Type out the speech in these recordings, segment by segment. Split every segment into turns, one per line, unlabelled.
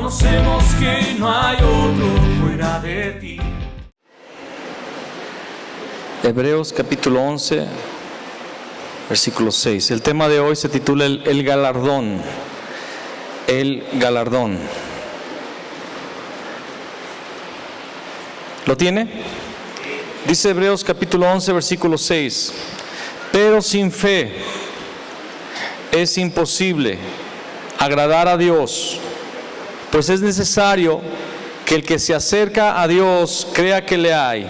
Conocemos que no hay otro fuera de ti.
Hebreos capítulo 11, versículo 6. El tema de hoy se titula el galardón. El galardón. ¿Lo tiene? Dice Hebreos capítulo 11, versículo 6. Pero sin fe es imposible agradar a Dios, pues es necesario que el que se acerca a Dios crea que le hay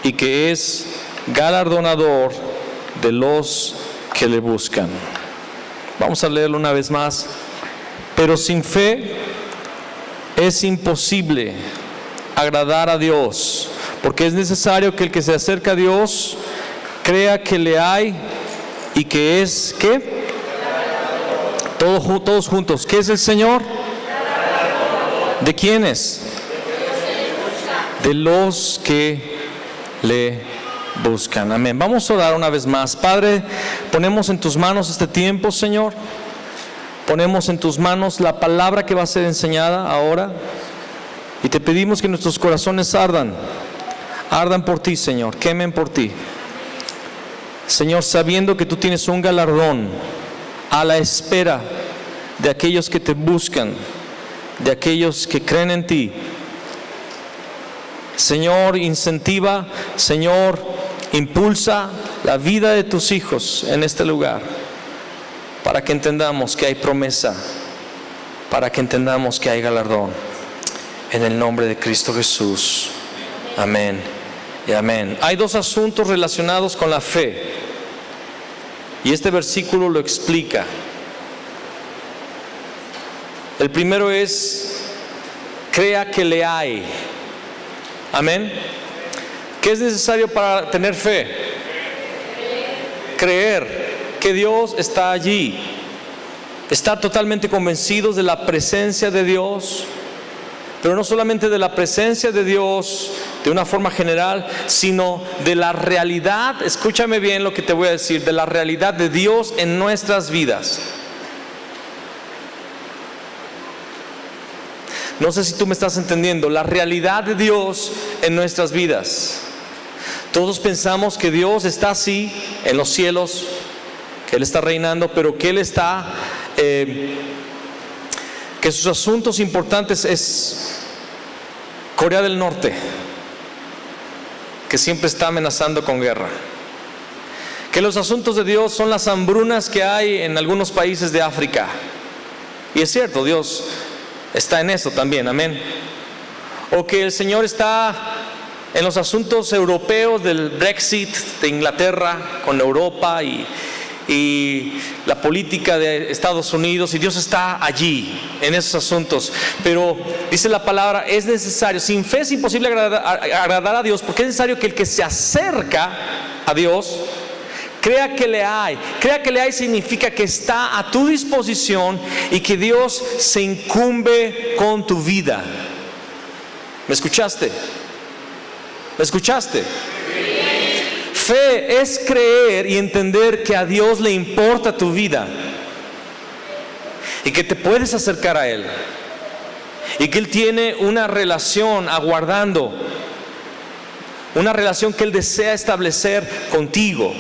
y que es galardonador de los que le buscan. Vamos a leerlo una vez más. Pero sin fe es imposible agradar a Dios, porque es necesario que el que se acerca a Dios crea que le hay y que es, ¿qué? Todos juntos, ¿qué es el Señor? ¿De quiénes? De los que le buscan. Amén. Vamos a orar una vez más. Padre, ponemos en tus manos este tiempo, Señor. Ponemos en tus manos la palabra que va a ser enseñada ahora. Y te pedimos que nuestros corazones ardan por ti, Señor, quemen por ti. Señor, sabiendo que tú tienes un galardón a la espera de aquellos que te buscan, de aquellos que creen en ti. Señor, incentiva, Señor, impulsa la vida de tus hijos en este lugar, para que entendamos que hay promesa, para que entendamos que hay galardón. En el nombre de Cristo Jesús. Amén y amén. Hay dos asuntos relacionados con la fe, y este versículo lo explica. El primero es: crea que le hay. Amén. ¿Qué es necesario para tener fe? Creer que Dios está allí. Estar totalmente convencidos de la presencia de Dios. Pero no solamente de la presencia de Dios de una forma general, sino de la realidad, escúchame bien lo que te voy a decir, de la realidad de Dios en nuestras vidas. No sé si tú me estás entendiendo, la realidad de Dios en nuestras vidas. Todos pensamos que Dios está así en los cielos, que Él está reinando, pero que Él está... que sus asuntos importantes es Corea del Norte, que siempre está amenazando con guerra. Que los asuntos de Dios son las hambrunas que hay en algunos países de África. Y es cierto, Dios está en eso también, amén. O que el Señor está en los asuntos europeos del Brexit de Inglaterra con Europa y la política de Estados Unidos, y Dios está allí en esos asuntos. Pero dice la palabra, es necesario, sin fe es imposible agradar a Dios, porque es necesario que el que se acerca a Dios crea que le hay. Crea que le hay significa que está a tu disposición y que Dios se incumbe con tu vida. ¿Me escuchaste? ¿Me escuchaste? Fe es creer y entender que a Dios le importa tu vida y que te puedes acercar a Él y que Él tiene una relación aguardando, una relación que Él desea establecer contigo,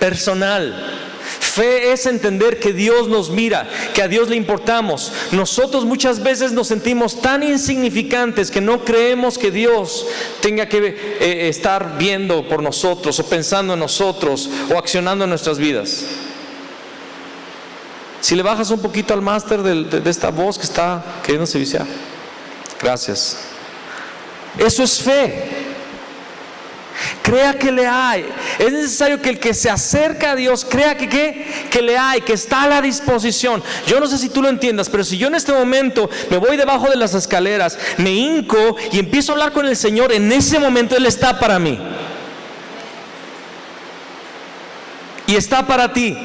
personal. Fe es entender que Dios nos mira, que a Dios le importamos. Nosotros muchas veces nos sentimos tan insignificantes que no creemos que Dios tenga que estar viendo por nosotros, o pensando en nosotros, o accionando en nuestras vidas. Si le bajas un poquito al máster de esta voz que está queriéndose viciar. Gracias. Eso es fe. Crea que le hay. Es necesario que el que se acerca a Dios crea que le hay, que está a la disposición. Yo no sé si tú lo entiendas, pero si yo en este momento me voy debajo de las escaleras, me hinco y empiezo a hablar con el Señor, en ese momento Él está para mí y está para ti.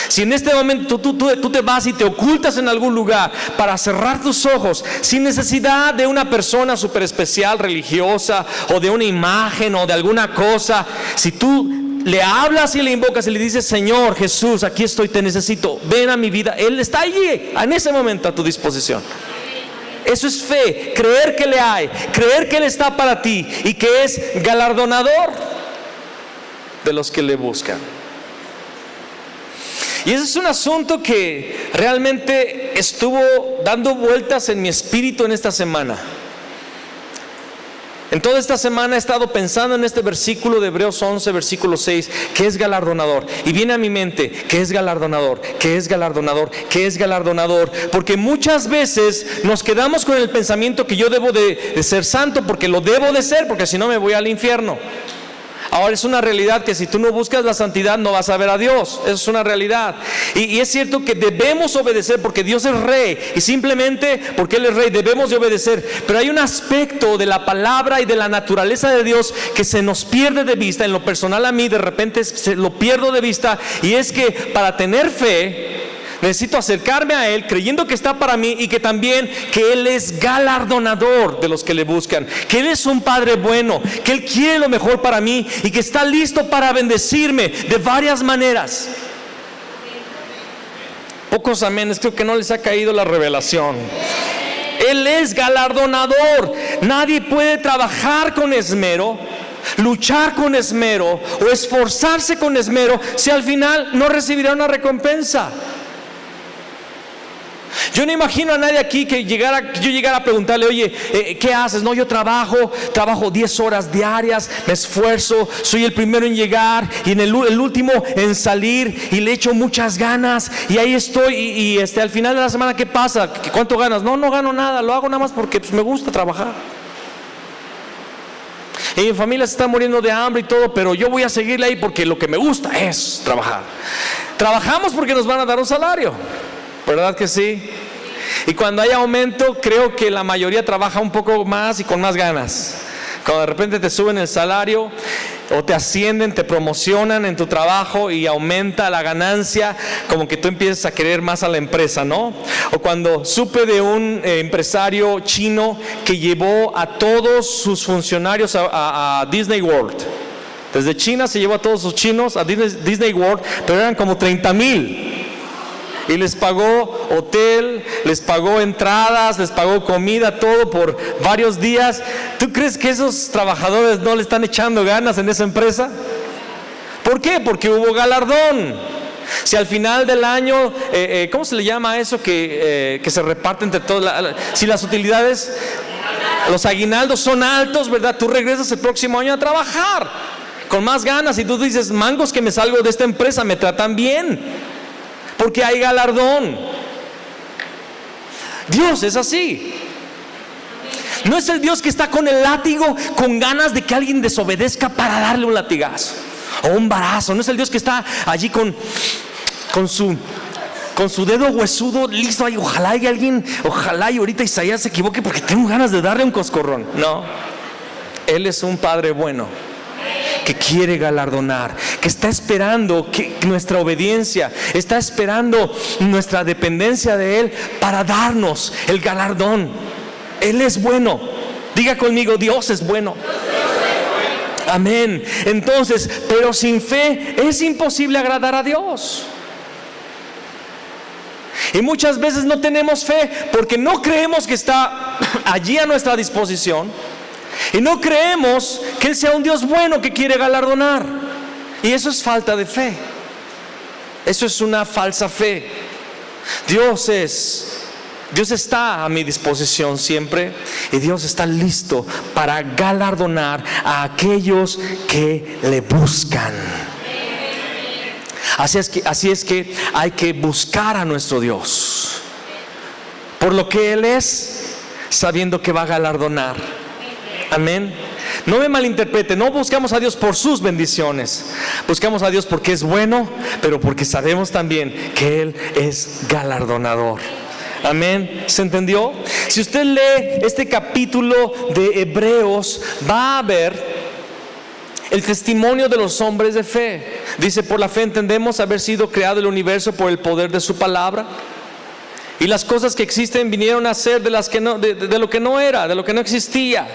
Si en este momento tú te vas y te ocultas en algún lugar para cerrar tus ojos, sin necesidad de una persona súper especial, religiosa, o de una imagen o de alguna cosa, si tú le hablas y le invocas y le dices: Señor Jesús, aquí estoy, te necesito, ven a mi vida, Él está allí en ese momento a tu disposición. Eso es fe, creer que le hay, creer que Él está para ti y que es galardonador de los que le buscan. Y ese es un asunto que realmente estuvo dando vueltas en mi espíritu en esta semana. En toda esta semana he estado pensando en este versículo de Hebreos 11, versículo 6, que es galardonador. Y viene a mi mente que es galardonador, que es galardonador, que es galardonador. Porque muchas veces nos quedamos con el pensamiento que yo debo de ser santo porque lo debo de ser, porque si no me voy al infierno. Ahora es una realidad que si tú no buscas la santidad no vas a ver a Dios. Eso es una realidad. Y es cierto que debemos obedecer porque Dios es rey. Y simplemente porque Él es rey debemos de obedecer. Pero hay un aspecto de la palabra y de la naturaleza de Dios que se nos pierde de vista. En lo personal a mí de repente se lo pierdo de vista. Y es que para tener fe necesito acercarme a Él creyendo que está para mí y que también que Él es galardonador de los que le buscan, que Él es un Padre bueno, que Él quiere lo mejor para mí y que está listo para bendecirme de varias maneras. Pocos amenes, creo que no les ha caído la revelación. Él es galardonador. Nadie puede trabajar con esmero, luchar con esmero o esforzarse con esmero si al final no recibirá una recompensa. Yo no imagino a nadie aquí que yo llegara a preguntarle: oye, ¿qué haces? No, yo trabajo 10 horas diarias, me esfuerzo, soy el primero en llegar y el último en salir y le echo muchas ganas y ahí estoy y al final de la semana, ¿qué pasa? ¿Cuánto ganas? No gano nada, lo hago nada más porque me gusta trabajar. Y mi familia se está muriendo de hambre y todo, pero yo voy a seguirle ahí porque lo que me gusta es trabajar. Trabajamos porque nos van a dar un salario, ¿verdad que sí? Y cuando hay aumento, creo que la mayoría trabaja un poco más y con más ganas. Cuando de repente te suben el salario o te ascienden, te promocionan en tu trabajo y aumenta la ganancia, como que tú empiezas a querer más a la empresa, ¿no? O cuando supe de un empresario chino que llevó a todos sus funcionarios a Disney World. Desde China se llevó a todos sus chinos a Disney World, pero eran como 30,000. Y les pagó hotel, les pagó entradas, les pagó comida, todo por varios días. ¿Tú crees que esos trabajadores no le están echando ganas en esa empresa? ¿Por qué? Porque hubo galardón. Si al final del año, ¿cómo se le llama a eso que se reparte entre todos? Si las utilidades, los aguinaldos son altos, ¿verdad? Tú regresas el próximo año a trabajar con más ganas y tú dices: mangos que me salgo de esta empresa, me tratan bien. Porque hay galardón. Dios es así. No es el Dios que está con el látigo, con ganas de que alguien desobedezca para darle un latigazo o un varazo. No es el Dios que está allí con su dedo huesudo listo ahí. Ojalá y ahorita Isaías se equivoque porque tengo ganas de darle un coscorrón. No, Él es un Padre bueno que quiere galardonar, que está esperando que nuestra obediencia, está esperando nuestra dependencia de Él para darnos el galardón. Él es bueno. Diga conmigo: Dios es bueno. Amén. Entonces, pero sin fe es imposible agradar a Dios. Y muchas veces no tenemos fe porque no creemos que está allí a nuestra disposición. Y no creemos que Él sea un Dios bueno que quiere galardonar. Y eso es falta de fe. Eso es una falsa fe. Dios está a mi disposición siempre. Y Dios está listo para galardonar a aquellos que le buscan. Así es que hay que buscar a nuestro Dios por lo que Él es, sabiendo que va a galardonar. Amén. No me malinterprete, no buscamos a Dios por sus bendiciones, buscamos a Dios porque es bueno, pero porque sabemos también que Él es galardonador. Amén. ¿Se entendió? Si usted lee este capítulo de Hebreos, va a ver el testimonio de los hombres de fe. Dice: por la fe entendemos haber sido creado el universo por el poder de su palabra, y las cosas que existen vinieron a ser de lo que no era, de lo que no existía.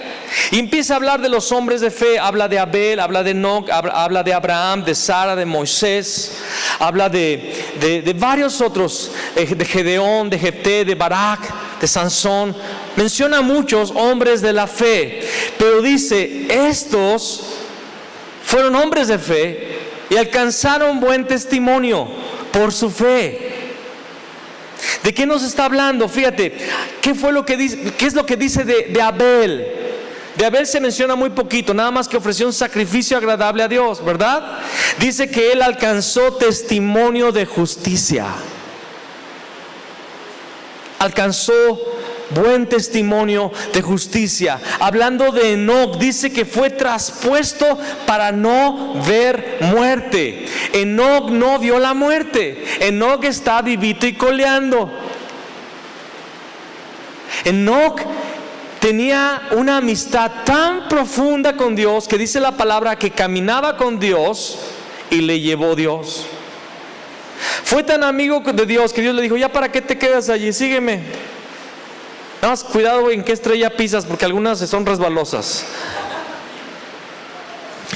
Y empieza a hablar de los hombres de fe. Habla de Abel, habla de Enoc, habla de Abraham, de Sara, de Moisés. Habla de varios otros, de Gedeón, de Jefté, de Barak, de Sansón. menciona a muchos hombres de la fe, pero dice, estos fueron hombres de fe y alcanzaron buen testimonio por su fe. ¿De qué nos está hablando? Fíjate, ¿qué fue lo que dice? ¿Qué es lo que dice de Abel? De Abel se menciona muy poquito, nada más que ofreció un sacrificio agradable a Dios, ¿verdad? Dice que él alcanzó testimonio de justicia. Alcanzó buen testimonio de justicia. Hablando de Enoc, dice que fue traspuesto para no ver muerte. Enoc no vio la muerte. Enoc está vivito y coleando. Enoc tenía una amistad tan profunda con Dios que dice la palabra que caminaba con Dios y le llevó Dios. Fue tan amigo de Dios que Dios le dijo, ya para qué te quedas allí, sígueme. Nada más cuidado en qué estrella pisas, porque algunas son resbalosas.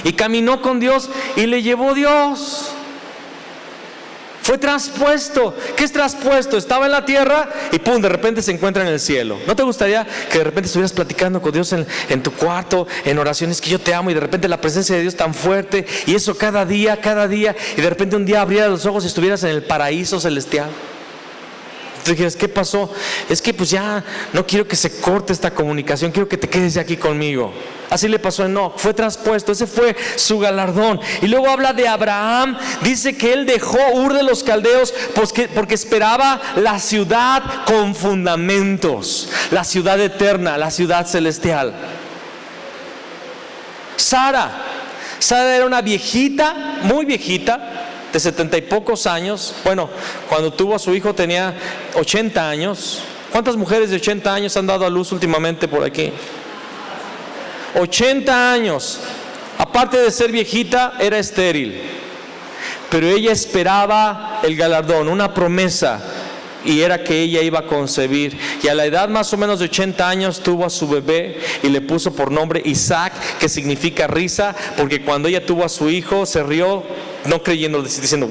Y caminó con Dios y le llevó Dios. Fue traspuesto. ¿Qué es traspuesto? Estaba en la tierra y pum, de repente se encuentra en el cielo. ¿No te gustaría que de repente estuvieras platicando con Dios en tu cuarto, en oraciones, que yo te amo, y de repente la presencia de Dios tan fuerte, y eso cada día, y de repente un día abrieras los ojos y estuvieras en el paraíso celestial? Tú dijeras, ¿qué pasó? Es que pues ya no quiero que se corte esta comunicación, quiero que te quedes aquí conmigo. Así le pasó a Enoc, fue traspuesto, ese fue su galardón. Y luego habla de Abraham, dice que él dejó Ur de los Caldeos porque esperaba la ciudad con fundamentos, la ciudad eterna, la ciudad celestial. Sara era una viejita, muy viejita, de 70 y pocos años. Bueno, cuando tuvo a su hijo tenía 80 años. ¿Cuántas mujeres de 80 años han dado a luz últimamente por aquí? 80 años. Aparte de ser viejita, era estéril. Pero ella esperaba el galardón, una promesa, y era que ella iba a concebir. Y a la edad más o menos de 80 años tuvo a su bebé y le puso por nombre Isaac, que significa risa, porque cuando ella tuvo a su hijo se rió, no creyendo, diciendo,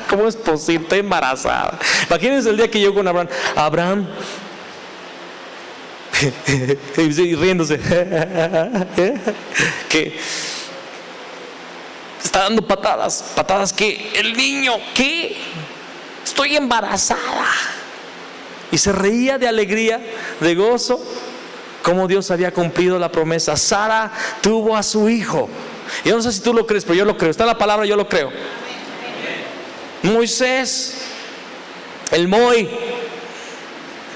¿cómo es posible? Estoy embarazada. Imagínense el día que llegó con Abraham y riéndose, que está dando patadas, que el niño, ¿qué? Estoy embarazada. Y se reía de alegría, de gozo, como Dios había cumplido la promesa. Sara tuvo a su hijo. Yo no sé si tú lo crees, pero yo lo creo. Está la palabra, yo lo creo. Moisés, el Moi,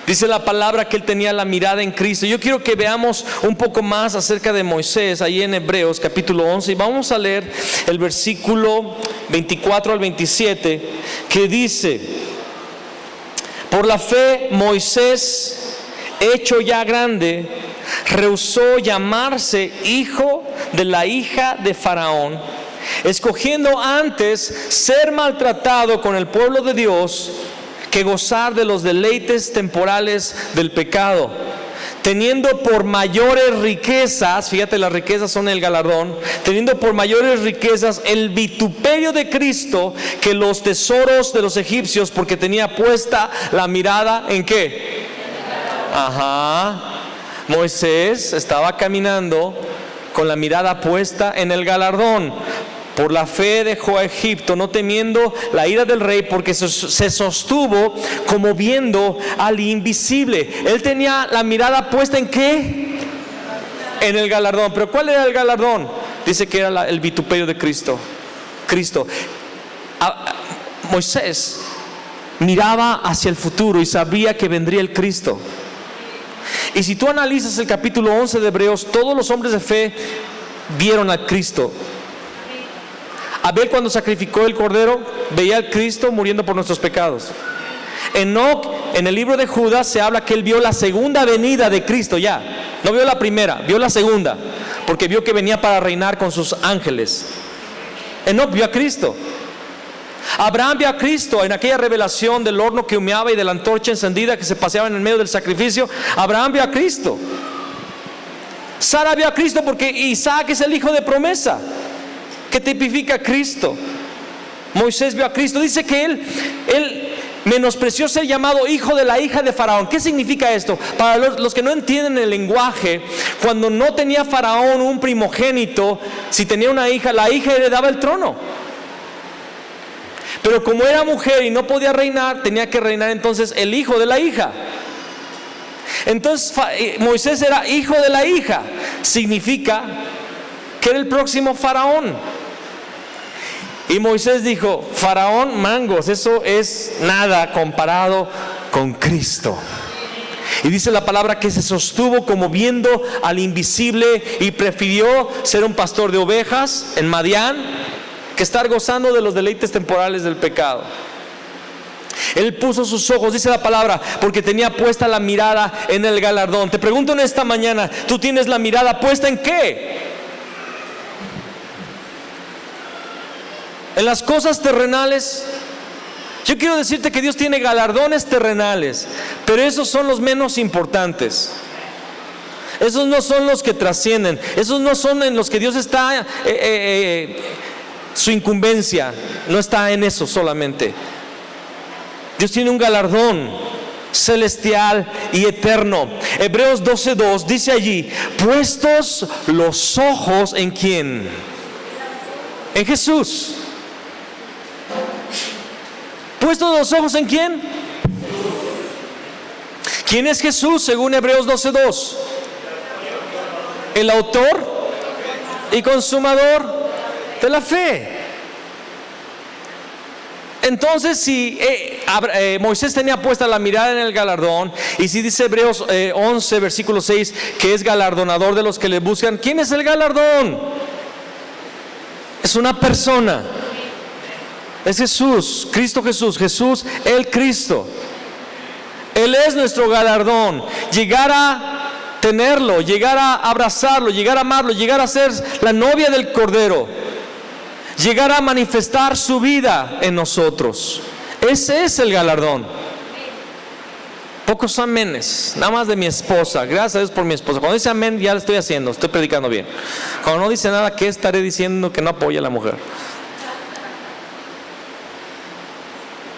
dice la palabra que él tenía la mirada en Cristo. Yo quiero que veamos un poco más acerca de Moisés ahí en Hebreos capítulo 11, y vamos a leer el versículo 24 al 27, que dice: por la fe Moisés, hecho ya grande, rehusó llamarse hijo de la hija de Faraón, escogiendo antes ser maltratado con el pueblo de Dios que gozar de los deleites temporales del pecado, teniendo por mayores riquezas, fíjate, las riquezas son el galardón, teniendo por mayores riquezas el vituperio de Cristo que los tesoros de los egipcios, porque tenía puesta la mirada ¿en qué? Moisés estaba caminando con la mirada puesta en el galardón. Por la fe dejó a Egipto, no temiendo la ira del rey, porque se sostuvo como viendo al invisible. Él tenía la mirada puesta ¿en qué? En el galardón. ¿Pero cuál era el galardón? Dice que era el vituperio de Cristo. Moisés miraba hacia el futuro y sabía que vendría el Cristo. Y si tú analizas el capítulo 11 de Hebreos, todos los hombres de fe vieron a Cristo. Abel, cuando sacrificó el cordero, veía al Cristo muriendo por nuestros pecados. Enoc, en el libro de Judas, se habla que él vio la segunda venida de Cristo ya. No vio la primera, vio la segunda, porque vio que venía para reinar con sus ángeles. Enoc vio a Cristo. Abraham vio a Cristo en aquella revelación del horno que humeaba y de la antorcha encendida que se paseaba en el medio del sacrificio. Abraham vio a Cristo. Sara vio a Cristo porque Isaac es el hijo de promesa, que tipifica a Cristo. Moisés vio a Cristo. Dice que él menospreció ser llamado hijo de la hija de Faraón. ¿Qué significa esto? Para los que no entienden el lenguaje, cuando no tenía Faraón un primogénito, si tenía una hija, la hija heredaba el trono. Pero como era mujer y no podía reinar, tenía que reinar entonces el hijo de la hija. Entonces Moisés era hijo de la hija. Significa que era el próximo Faraón. Y Moisés dijo: Faraón, mangos, eso es nada comparado con Cristo. Y dice la palabra que se sostuvo como viendo al invisible y prefirió ser un pastor de ovejas en Madián que estar gozando de los deleites temporales del pecado. Él puso sus ojos, dice la palabra, porque tenía puesta la mirada en el galardón. Te pregunto en esta mañana, ¿tú tienes la mirada puesta en qué? En las cosas terrenales. Yo quiero decirte que Dios tiene galardones terrenales, pero esos son los menos importantes. Esos no son los que trascienden. Esos no son en los que Dios está, su incumbencia no está en eso solamente. Dios tiene un galardón celestial y eterno. Hebreos 12:2 dice allí: puestos los ojos en ¿quién? En Jesús. ¿Puestos los ojos en quién? ¿Quién es Jesús según Hebreos 12:2? El autor y consumador de la fe. Entonces, si Moisés tenía puesta la mirada en el galardón, y si dice Hebreos 11 versículo 6 que es galardonador de los que le buscan, ¿quién es el galardón? Es una persona. Es Jesús, Cristo Jesús, Jesús el Cristo. Él es nuestro galardón. Llegar a tenerlo, llegar a abrazarlo, llegar a amarlo, llegar a ser la novia del Cordero, llegar a manifestar su vida en nosotros. Ese es el galardón. Pocos amenes, nada más de mi esposa. Gracias a Dios por mi esposa. Cuando dice amén, ya lo estoy haciendo, estoy predicando bien. Cuando no dice nada, ¿qué estaré diciendo que no apoya a la mujer?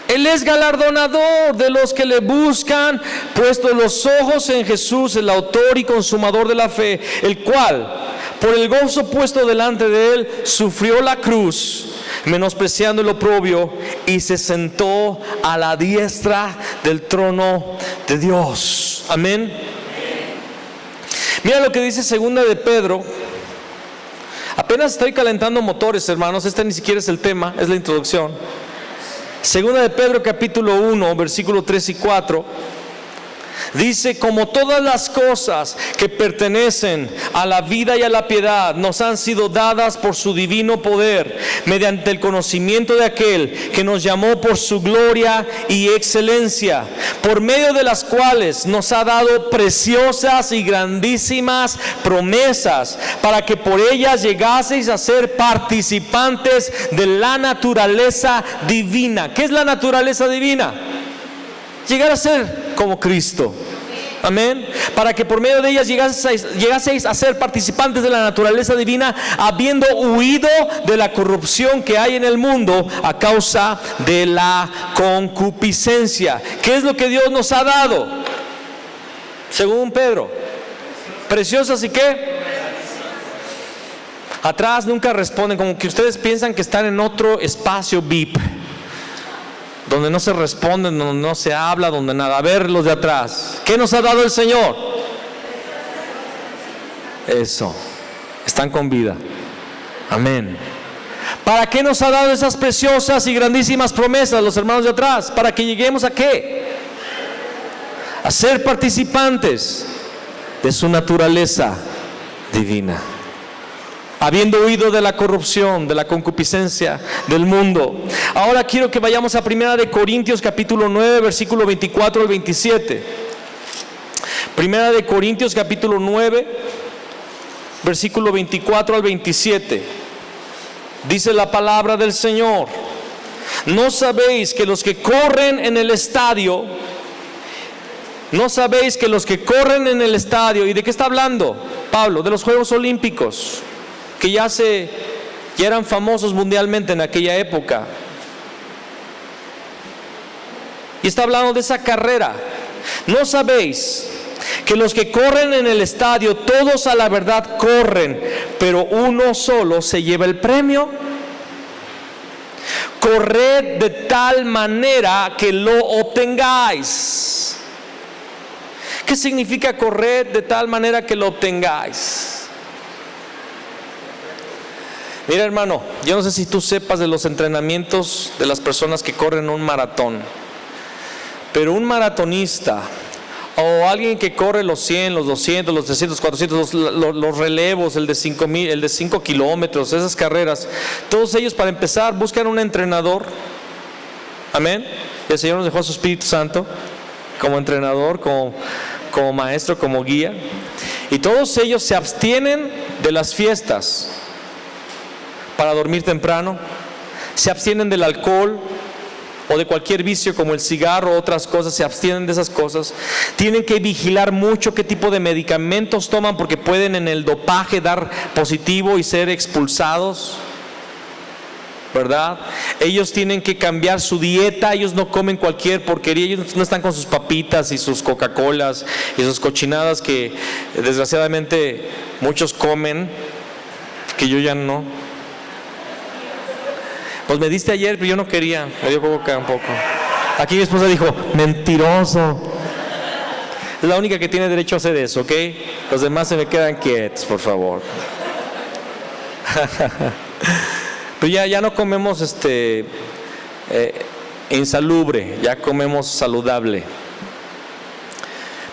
Él es galardonador de los que le buscan, puesto los ojos en Jesús, el autor y consumador de la fe, el cual, por el gozo puesto delante de él, sufrió la cruz, menospreciando el oprobio, y se sentó a la diestra del trono de Dios. Amén. Mira lo que dice segunda de Pedro. Apenas estoy calentando motores, hermanos. Este ni siquiera es el tema, es la introducción. Segunda de Pedro capítulo 1 versículo 3 y 4 dice: como todas las cosas que pertenecen a la vida y a la piedad nos han sido dadas por su divino poder, mediante el conocimiento de aquel que nos llamó por su gloria y excelencia, por medio de las cuales nos ha dado preciosas y grandísimas promesas, para que por ellas llegaseis a ser participantes de la naturaleza divina. ¿Qué es la naturaleza divina? Llegar a ser como Cristo. Amén. Para que por medio de ellas llegaseis a ser participantes de la naturaleza divina, habiendo huido de la corrupción que hay en el mundo a causa de la concupiscencia. ¿Qué es lo que Dios nos ha dado? Según Pedro, preciosas y qué. Atrás nunca responden, como que ustedes piensan que están en otro espacio VIP, donde no se responden, donde no se habla, donde nada. A ver los de atrás, ¿qué nos ha dado el Señor? Eso, están con vida. Amén. ¿Para qué nos ha dado esas preciosas y grandísimas promesas, los hermanos de atrás? ¿Para que lleguemos a qué? A ser participantes de su naturaleza divina, habiendo huido de la corrupción, de la concupiscencia del mundo. Ahora quiero que vayamos a 1 de Corintios capítulo 9 versículo 24 al 27. 1 de Corintios capítulo 9 versículo 24 al 27. Dice la palabra del Señor: ¿no sabéis que los que corren en el estadio, ¿y de qué está hablando Pablo? De los Juegos Olímpicos, que ya eran famosos mundialmente en aquella época. y está hablando de esa carrera. ¿No sabéis que los que corren en el estadio, todos a la verdad corren, pero uno solo se lleva el premio? Corred de tal manera que lo obtengáis. ¿Qué significa correr de tal manera que lo obtengáis? Mira, hermano, yo no sé si tú sepas de los entrenamientos de las personas que corren un maratón, pero un maratonista o alguien que corre los 100, los 200, los 300, 400, los relevos, el de 5 kilómetros, esas carreras, todos ellos para empezar buscan un entrenador. Amén. Y el Señor nos dejó a su Espíritu Santo como entrenador, como maestro, como guía. Y todos ellos se abstienen de las fiestas para dormir temprano, se abstienen del alcohol o de cualquier vicio como el cigarro o otras cosas, se abstienen de esas cosas. Tienen que vigilar mucho qué tipo de medicamentos toman, porque pueden en el dopaje dar positivo y ser expulsados, ¿verdad? Ellos tienen que cambiar su dieta, ellos no comen cualquier porquería, ellos no están con sus papitas y sus Coca-Colas y sus cochinadas que desgraciadamente muchos comen, que yo ya no. Pues me diste ayer, pero yo no quería, me dio Coca un poco. Aquí mi esposa dijo, mentiroso. Es la única que tiene derecho a hacer eso, ¿ok? Los demás se me quedan quietos, por favor. Pero ya no comemos insalubre, ya comemos saludable.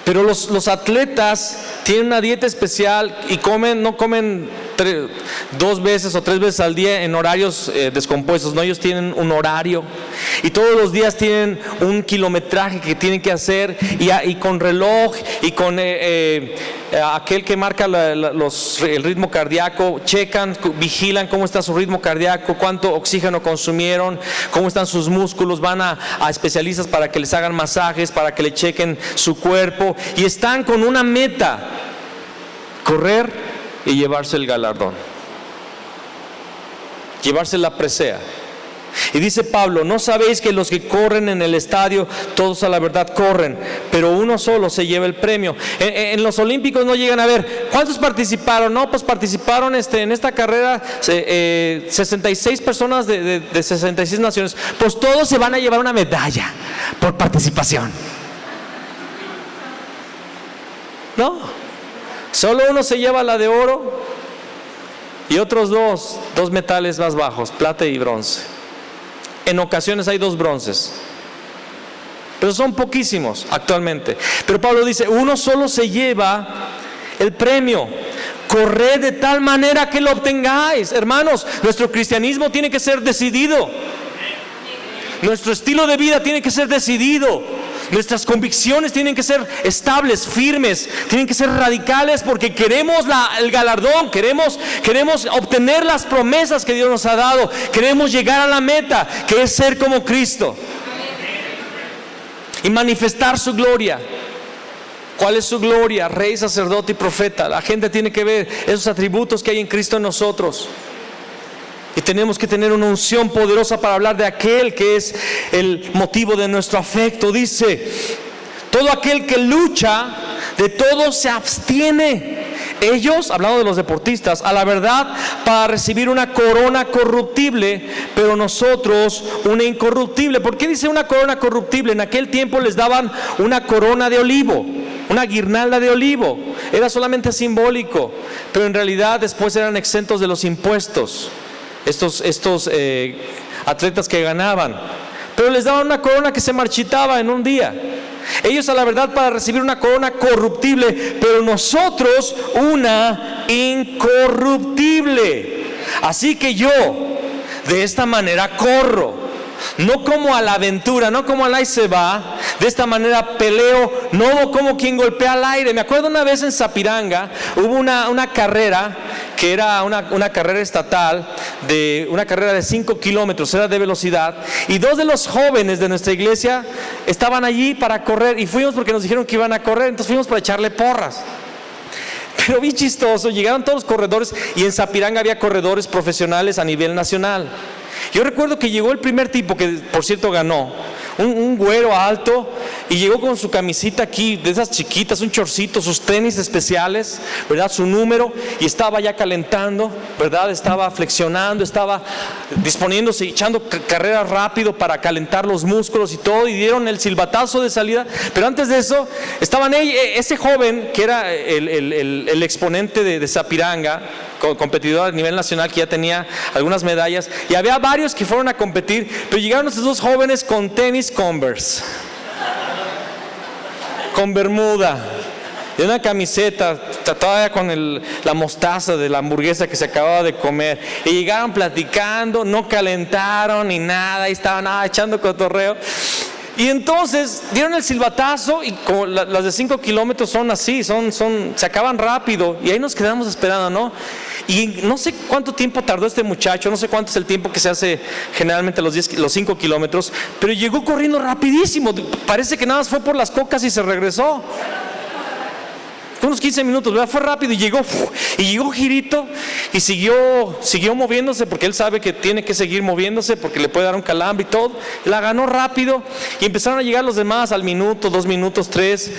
Pero los atletas tienen una dieta especial y no comen 2 veces o 3 veces al día en horarios descompuestos. No, ellos tienen un horario y todos los días tienen un kilometraje que tienen que hacer, y con reloj y con aquel que marca el ritmo cardíaco, checan, vigilan cómo está su ritmo cardíaco, cuánto oxígeno consumieron, cómo están sus músculos, van a especialistas para que les hagan masajes, para que le chequen su cuerpo, y están con una meta: correr y llevarse el galardón, llevarse la presea. Y dice Pablo, ¿no sabéis que los que corren en el estadio, todos a la verdad corren, pero uno solo se lleva el premio? En los Olímpicos no llegan a ver ¿cuántos participaron? No, pues participaron en esta carrera 66 personas de 66 naciones. Pues todos se van a llevar una medalla por participación. No, solo uno se lleva la de oro y otros dos metales más bajos, plata y bronce. En ocasiones hay 2 bronces, pero son poquísimos actualmente. Pero Pablo dice, uno solo se lleva el premio. Corred de tal manera que lo obtengáis. Hermanos, nuestro cristianismo tiene que ser decidido. Nuestro estilo de vida tiene que ser decidido. Nuestras convicciones tienen que ser estables, firmes, tienen que ser radicales, porque queremos el galardón, queremos obtener las promesas que Dios nos ha dado, queremos llegar a la meta, que es ser como Cristo y manifestar su gloria. ¿Cuál es su gloria? Rey, sacerdote y profeta. La gente tiene que ver esos atributos que hay en Cristo en nosotros. Y tenemos que tener una unción poderosa para hablar de aquel que es el motivo de nuestro afecto. Dice, todo aquel que lucha, de todo se abstiene. Ellos, hablando de los deportistas, a la verdad, para recibir una corona corruptible, pero nosotros una incorruptible. ¿Por qué dice una corona corruptible? En aquel tiempo les daban una corona de olivo, una guirnalda de olivo. Era solamente simbólico, pero en realidad después eran exentos de los impuestos. Estos atletas que ganaban, pero les daban una corona que se marchitaba en un día. Ellos, a la verdad, para recibir una corona corruptible, pero nosotros una incorruptible. Así que yo de esta manera corro, no como a la aventura, no como al ahí se va. De esta manera peleo, no como quien golpea al aire. Me acuerdo una vez en Sapiranga, hubo una carrera que era una carrera estatal, una carrera de 5 kilómetros, era de velocidad, y 2 de los jóvenes de nuestra iglesia estaban allí para correr, y fuimos porque nos dijeron que iban a correr, entonces fuimos para echarle porras. Pero bien chistoso, llegaron todos los corredores, y en Sapiranga había corredores profesionales a nivel nacional. Yo recuerdo que llegó el primer tipo, que por cierto ganó, un güero alto, y llegó con su camisita aquí, de esas chiquitas, un chorcito, sus tenis especiales, ¿verdad? Su número, y estaba ya calentando, ¿verdad? Estaba flexionando, estaba disponiéndose, echando carrera rápido para calentar los músculos y todo, y dieron el silbatazo de salida. Pero antes de eso, estaban ese joven que era el exponente de Sapiranga, competidor a nivel nacional, que ya tenía algunas medallas, y había varios que fueron a competir, pero llegaron esos dos jóvenes con tenis Converse, con bermuda y una camiseta todavía con la mostaza de la hamburguesa que se acababa de comer, y llegaron platicando, no calentaron ni nada, y estaban echando cotorreo. Y entonces dieron el silbatazo, y como las de 5 kilómetros son así, se acaban rápido, y ahí nos quedamos esperando, ¿no? Y no sé cuánto tiempo tardó este muchacho, no sé cuánto es el tiempo que se hace generalmente los 5 kilómetros, pero llegó corriendo rapidísimo, parece que nada más fue por las cocas y se regresó. Unos 15 minutos, ¿verdad? Fue rápido, y llegó girito, y siguió moviéndose, porque él sabe que tiene que seguir moviéndose porque le puede dar un calambre y todo. La ganó rápido, y empezaron a llegar los demás al minuto, 2 minutos, 3.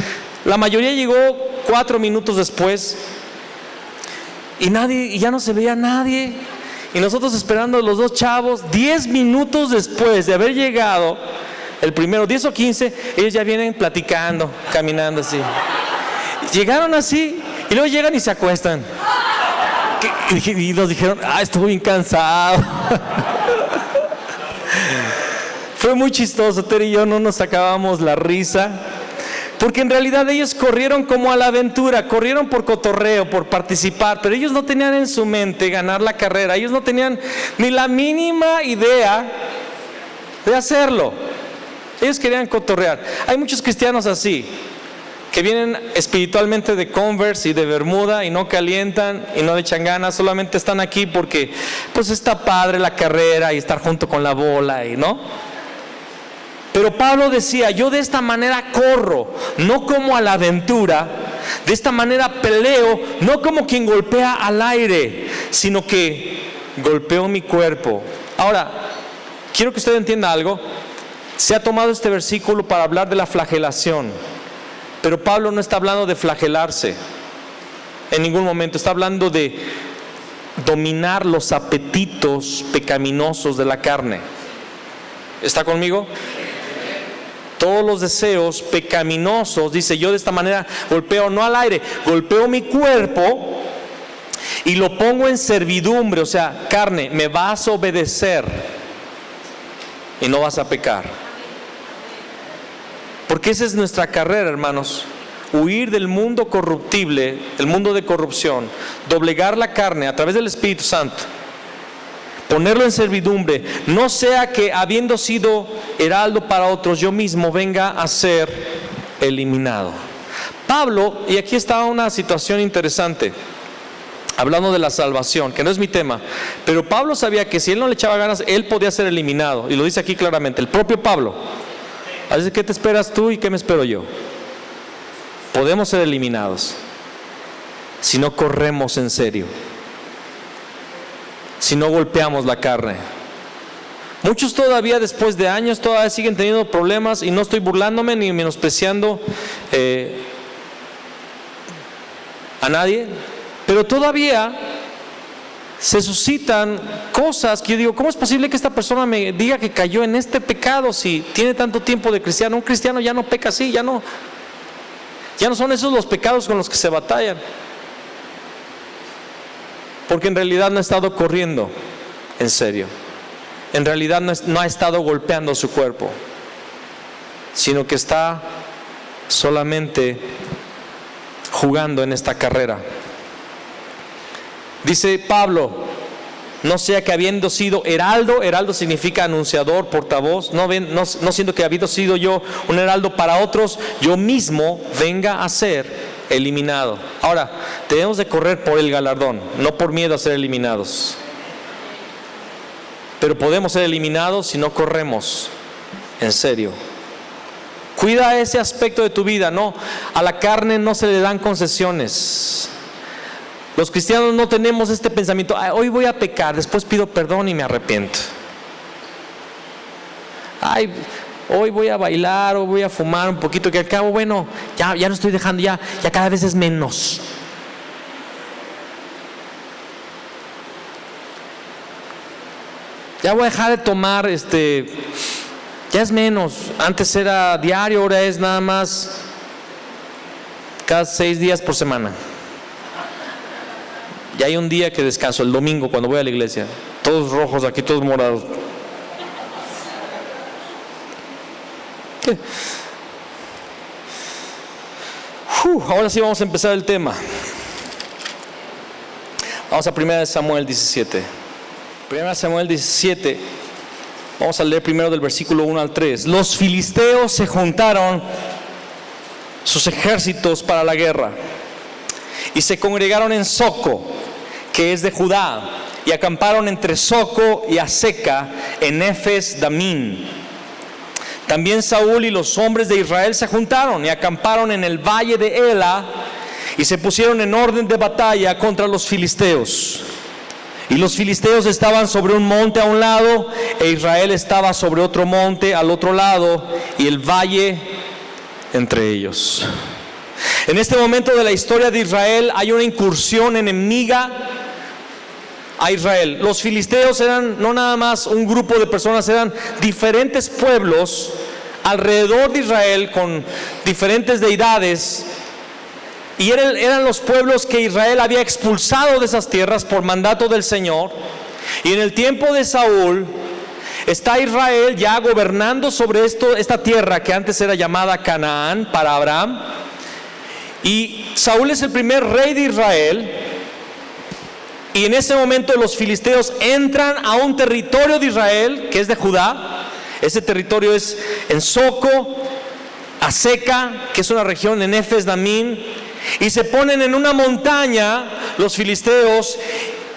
La mayoría llegó 4 minutos después, y ya no se veía nadie, y nosotros esperando a los dos chavos. 10 minutos después de haber llegado el primero, 10 o 15, ellos ya vienen platicando, caminando así. Llegaron así, y luego llegan y se acuestan. Y nos dijeron, estuvo bien cansado. Fue muy chistoso, Terry y yo no nos sacábamos la risa, porque en realidad ellos corrieron como a la aventura, corrieron por cotorreo, por participar, pero ellos no tenían en su mente ganar la carrera, ellos no tenían ni la mínima idea de hacerlo. Ellos querían cotorrear. Hay muchos cristianos así, que vienen espiritualmente de Converse y de bermuda, y no calientan y no le echan ganas, solamente están aquí porque pues está padre la carrera y estar junto con la bola, y ¿no? Pero Pablo decía, yo de esta manera corro, no como a la aventura, de esta manera peleo, no como quien golpea al aire, sino que golpeo mi cuerpo. Ahora, quiero que usted entienda algo. Se ha tomado este versículo para hablar de la flagelación, pero Pablo no está hablando de flagelarse en ningún momento, está hablando de dominar los apetitos pecaminosos de la carne. ¿Está conmigo? Todos los deseos pecaminosos, dice, yo de esta manera golpeo no al aire, golpeo mi cuerpo y lo pongo en servidumbre. O sea, carne, me vas a obedecer y no vas a pecar. Porque esa es nuestra carrera, hermanos. Huir del mundo corruptible, el mundo de corrupción, doblegar la carne a través del Espíritu Santo, ponerlo en servidumbre, no sea que habiendo sido heraldo para otros, yo mismo venga a ser eliminado. Pablo, y aquí está una situación interesante, hablando de la salvación, que no es mi tema, pero Pablo sabía que si él no le echaba ganas, él podía ser eliminado, y lo dice aquí claramente, el propio Pablo. Así que, ¿qué te esperas tú y qué me espero yo? Podemos ser eliminados si no corremos en serio, si no golpeamos la carne. Muchos todavía, después de años, todavía siguen teniendo problemas, y no estoy burlándome ni menospreciando a nadie, pero todavía se suscitan cosas que yo digo, ¿cómo es posible que esta persona me diga que cayó en este pecado si tiene tanto tiempo de cristiano? Un cristiano ya no peca así, ya no son esos los pecados con los que se batallan, porque en realidad no ha estado corriendo en serio, en realidad no ha estado golpeando su cuerpo, sino que está solamente jugando en esta carrera. Dice Pablo, no sea que habiendo sido heraldo significa anunciador, portavoz, no siendo que habiendo sido yo un heraldo para otros, yo mismo venga a ser eliminado. Ahora, debemos de correr por el galardón, no por miedo a ser eliminados. Pero podemos ser eliminados si no corremos en serio. Cuida ese aspecto de tu vida, no, a la carne no se le dan concesiones. Los cristianos no tenemos este pensamiento, hoy voy a pecar, después pido perdón y me arrepiento. hoy voy a bailar o voy a fumar un poquito, que al cabo, bueno, ya no estoy dejando, ya cada vez es menos. Ya voy a dejar de tomar, ya es menos. Antes era diario, ahora es nada más cada 6 días por semana. Ya hay un día que descanso, el domingo cuando voy a la iglesia. Todos rojos aquí, todos morados. ¿Qué? Ahora sí vamos a empezar el tema. Vamos a 1 Samuel 17. 1 Samuel 17. Vamos a leer primero del versículo 1 al 3. Los filisteos se juntaron sus ejércitos para la guerra y se congregaron en Soco, que es de Judá, y acamparon entre Soco y Aseca en Efes Damín. También Saúl y los hombres de Israel se juntaron y acamparon en el valle de Ela y se pusieron en orden de batalla contra los filisteos. Y los filisteos estaban sobre un monte a un lado e Israel estaba sobre otro monte al otro lado y el valle entre ellos. En este momento de la historia de Israel hay una incursión enemiga a Israel. Los filisteos eran no nada más un grupo de personas, eran diferentes pueblos alrededor de Israel con diferentes deidades. Y eran los pueblos que Israel había expulsado de esas tierras por mandato del Señor. Y en el tiempo de Saúl está Israel ya gobernando sobre esta tierra que antes era llamada Canaán para Abraham. Y Saúl es el primer rey de Israel. Y en ese momento los filisteos entran a un territorio de Israel que es de Judá. Ese territorio es en Soco, Aseca, que es una región en Efes Damín. Y se ponen en una montaña los filisteos,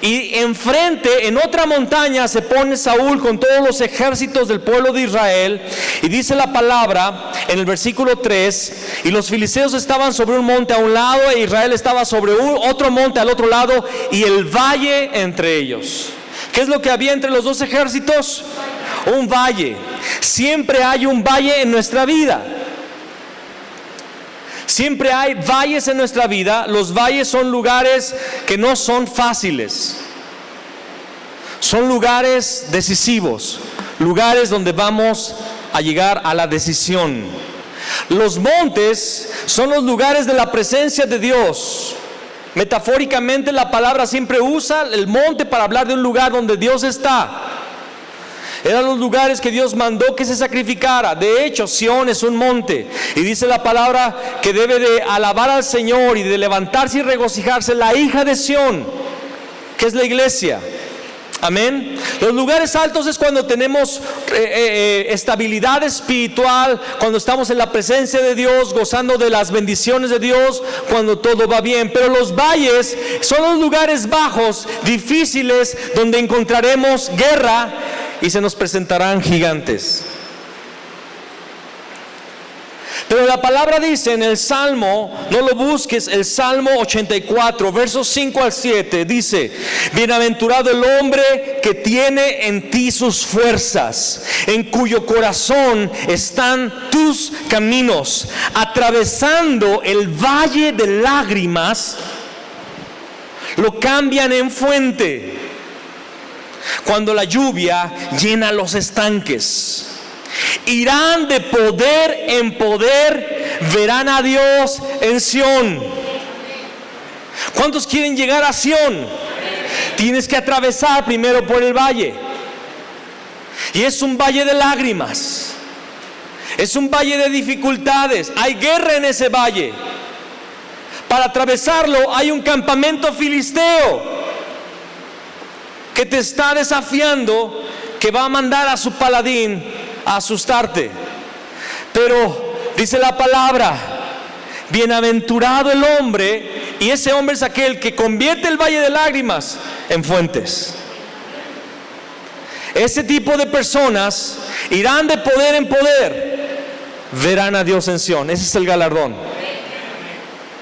y enfrente en otra montaña se pone Saúl con todos los ejércitos del pueblo de Israel. Y dice la palabra en el versículo 3: y los filisteos estaban sobre un monte a un lado e Israel estaba sobre otro monte al otro lado y el valle entre ellos. ¿Qué es lo que había entre los dos ejércitos? Un valle. Siempre hay un valle en nuestra vida. Siempre hay valles en nuestra vida. Los valles son lugares que no son fáciles. Son lugares decisivos, lugares donde vamos a llegar a la decisión. Los montes son los lugares de la presencia de Dios. Metafóricamente la palabra siempre usa el monte para hablar de un lugar donde Dios está. Eran los lugares que Dios mandó que se sacrificara. De hecho, Sión es un monte. Y dice la palabra que debe de alabar al Señor y de levantarse y regocijarse la hija de Sión, que es la iglesia. Amén. Los lugares altos es cuando tenemos estabilidad espiritual, cuando estamos en la presencia de Dios, gozando de las bendiciones de Dios, cuando todo va bien. Pero los valles son los lugares bajos, difíciles, donde encontraremos guerra y se nos presentarán gigantes. Pero la palabra dice en el Salmo, no lo busques, el Salmo 84, versos 5 al 7, dice: bienaventurado el hombre que tiene en ti sus fuerzas, en cuyo corazón están tus caminos, atravesando el valle de lágrimas, lo cambian en fuente. Cuando la lluvia llena los estanques, irán de poder en poder, verán a Dios en Sión. ¿Cuántos quieren llegar a Sión? Tienes que atravesar primero por el valle. Y es un valle de lágrimas. Es un valle de dificultades. Hay guerra en ese valle. Para atravesarlo hay un campamento filisteo que te está desafiando, que va a mandar a su paladín a asustarte. Pero dice la palabra: bienaventurado el hombre, y ese hombre es aquel que convierte el valle de lágrimas en fuentes. Ese tipo de personas irán de poder en poder, verán a Dios en Sión. Ese es el galardón.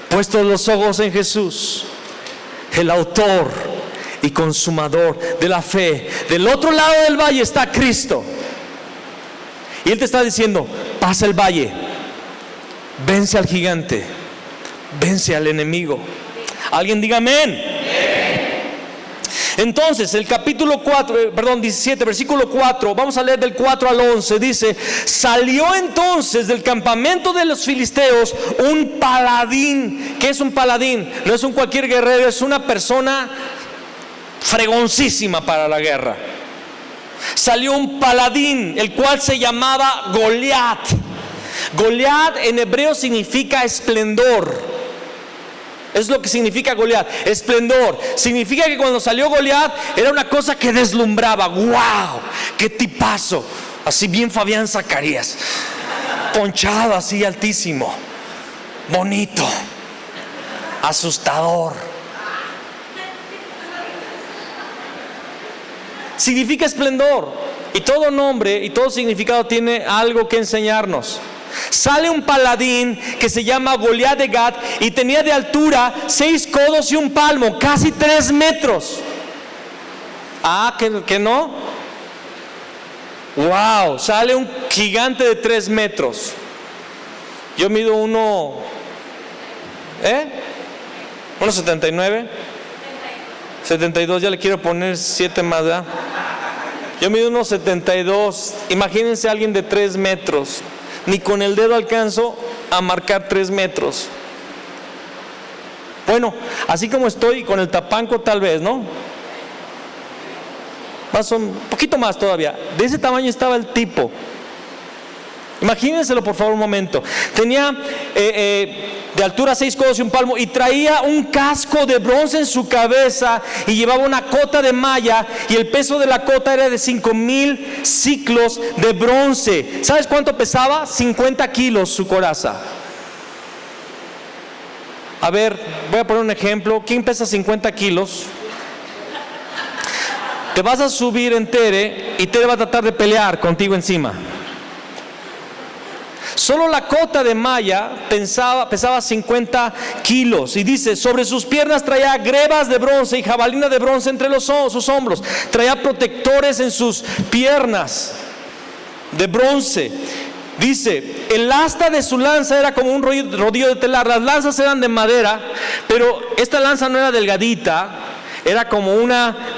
Puestos los ojos en Jesús, el autor y consumador de la fe. Del otro lado del valle está Cristo. Y Él te está diciendo: pasa el valle, vence al gigante, vence al enemigo. Alguien diga amén. Entonces, el capítulo 17, versículo 4, vamos a leer del 4 al 11, dice: salió entonces del campamento de los filisteos un paladín. ¿Qué es un paladín? No es un cualquier guerrero, es una persona fregoncísima para la guerra. Salió un paladín, el cual se llamaba Goliat. Goliat en hebreo significa esplendor. Es lo que significa Goliat, esplendor. Significa que cuando salió Goliat era una cosa que deslumbraba. ¡Wow! ¡Qué tipazo! Así bien Fabián Zacarías, ponchado así altísimo, bonito, asustador. Significa esplendor. Y todo nombre y todo significado tiene algo que enseñarnos. Sale un paladín que se llama Goliat de Gat y tenía de altura 6 codos y un palmo, casi 3 metros. ¿Que no? Wow, sale un gigante de 3 metros. Yo mido 1.79, 72, ya le quiero poner 7 más, ¿verdad? Yo mido 1.72. Imagínense a alguien de 3 metros. Ni con el dedo alcanzo a marcar 3 metros. Bueno, así como estoy con el tapanco tal vez, ¿no? Un poquito más todavía. De ese tamaño estaba el tipo. Imagínenselo por favor un momento. Tenía de altura 6 codos y un palmo, y traía un casco de bronce en su cabeza, y llevaba una cota de malla, y el peso de la cota era de 5,000 ciclos de bronce. ¿Sabes cuánto pesaba? 50 kilos su coraza. A ver, voy a poner un ejemplo. ¿Quién pesa 50 kilos? Te vas a subir en Tere y Tere va a tratar de pelear contigo encima. Solo la cota de malla pesaba 50 kilos. Y dice: sobre sus piernas traía grebas de bronce y jabalina de bronce entre sus hombros. Traía protectores en sus piernas de bronce. Dice: el asta de su lanza era como un rodillo de telar. Las lanzas eran de madera, pero esta lanza no era delgadita. Era como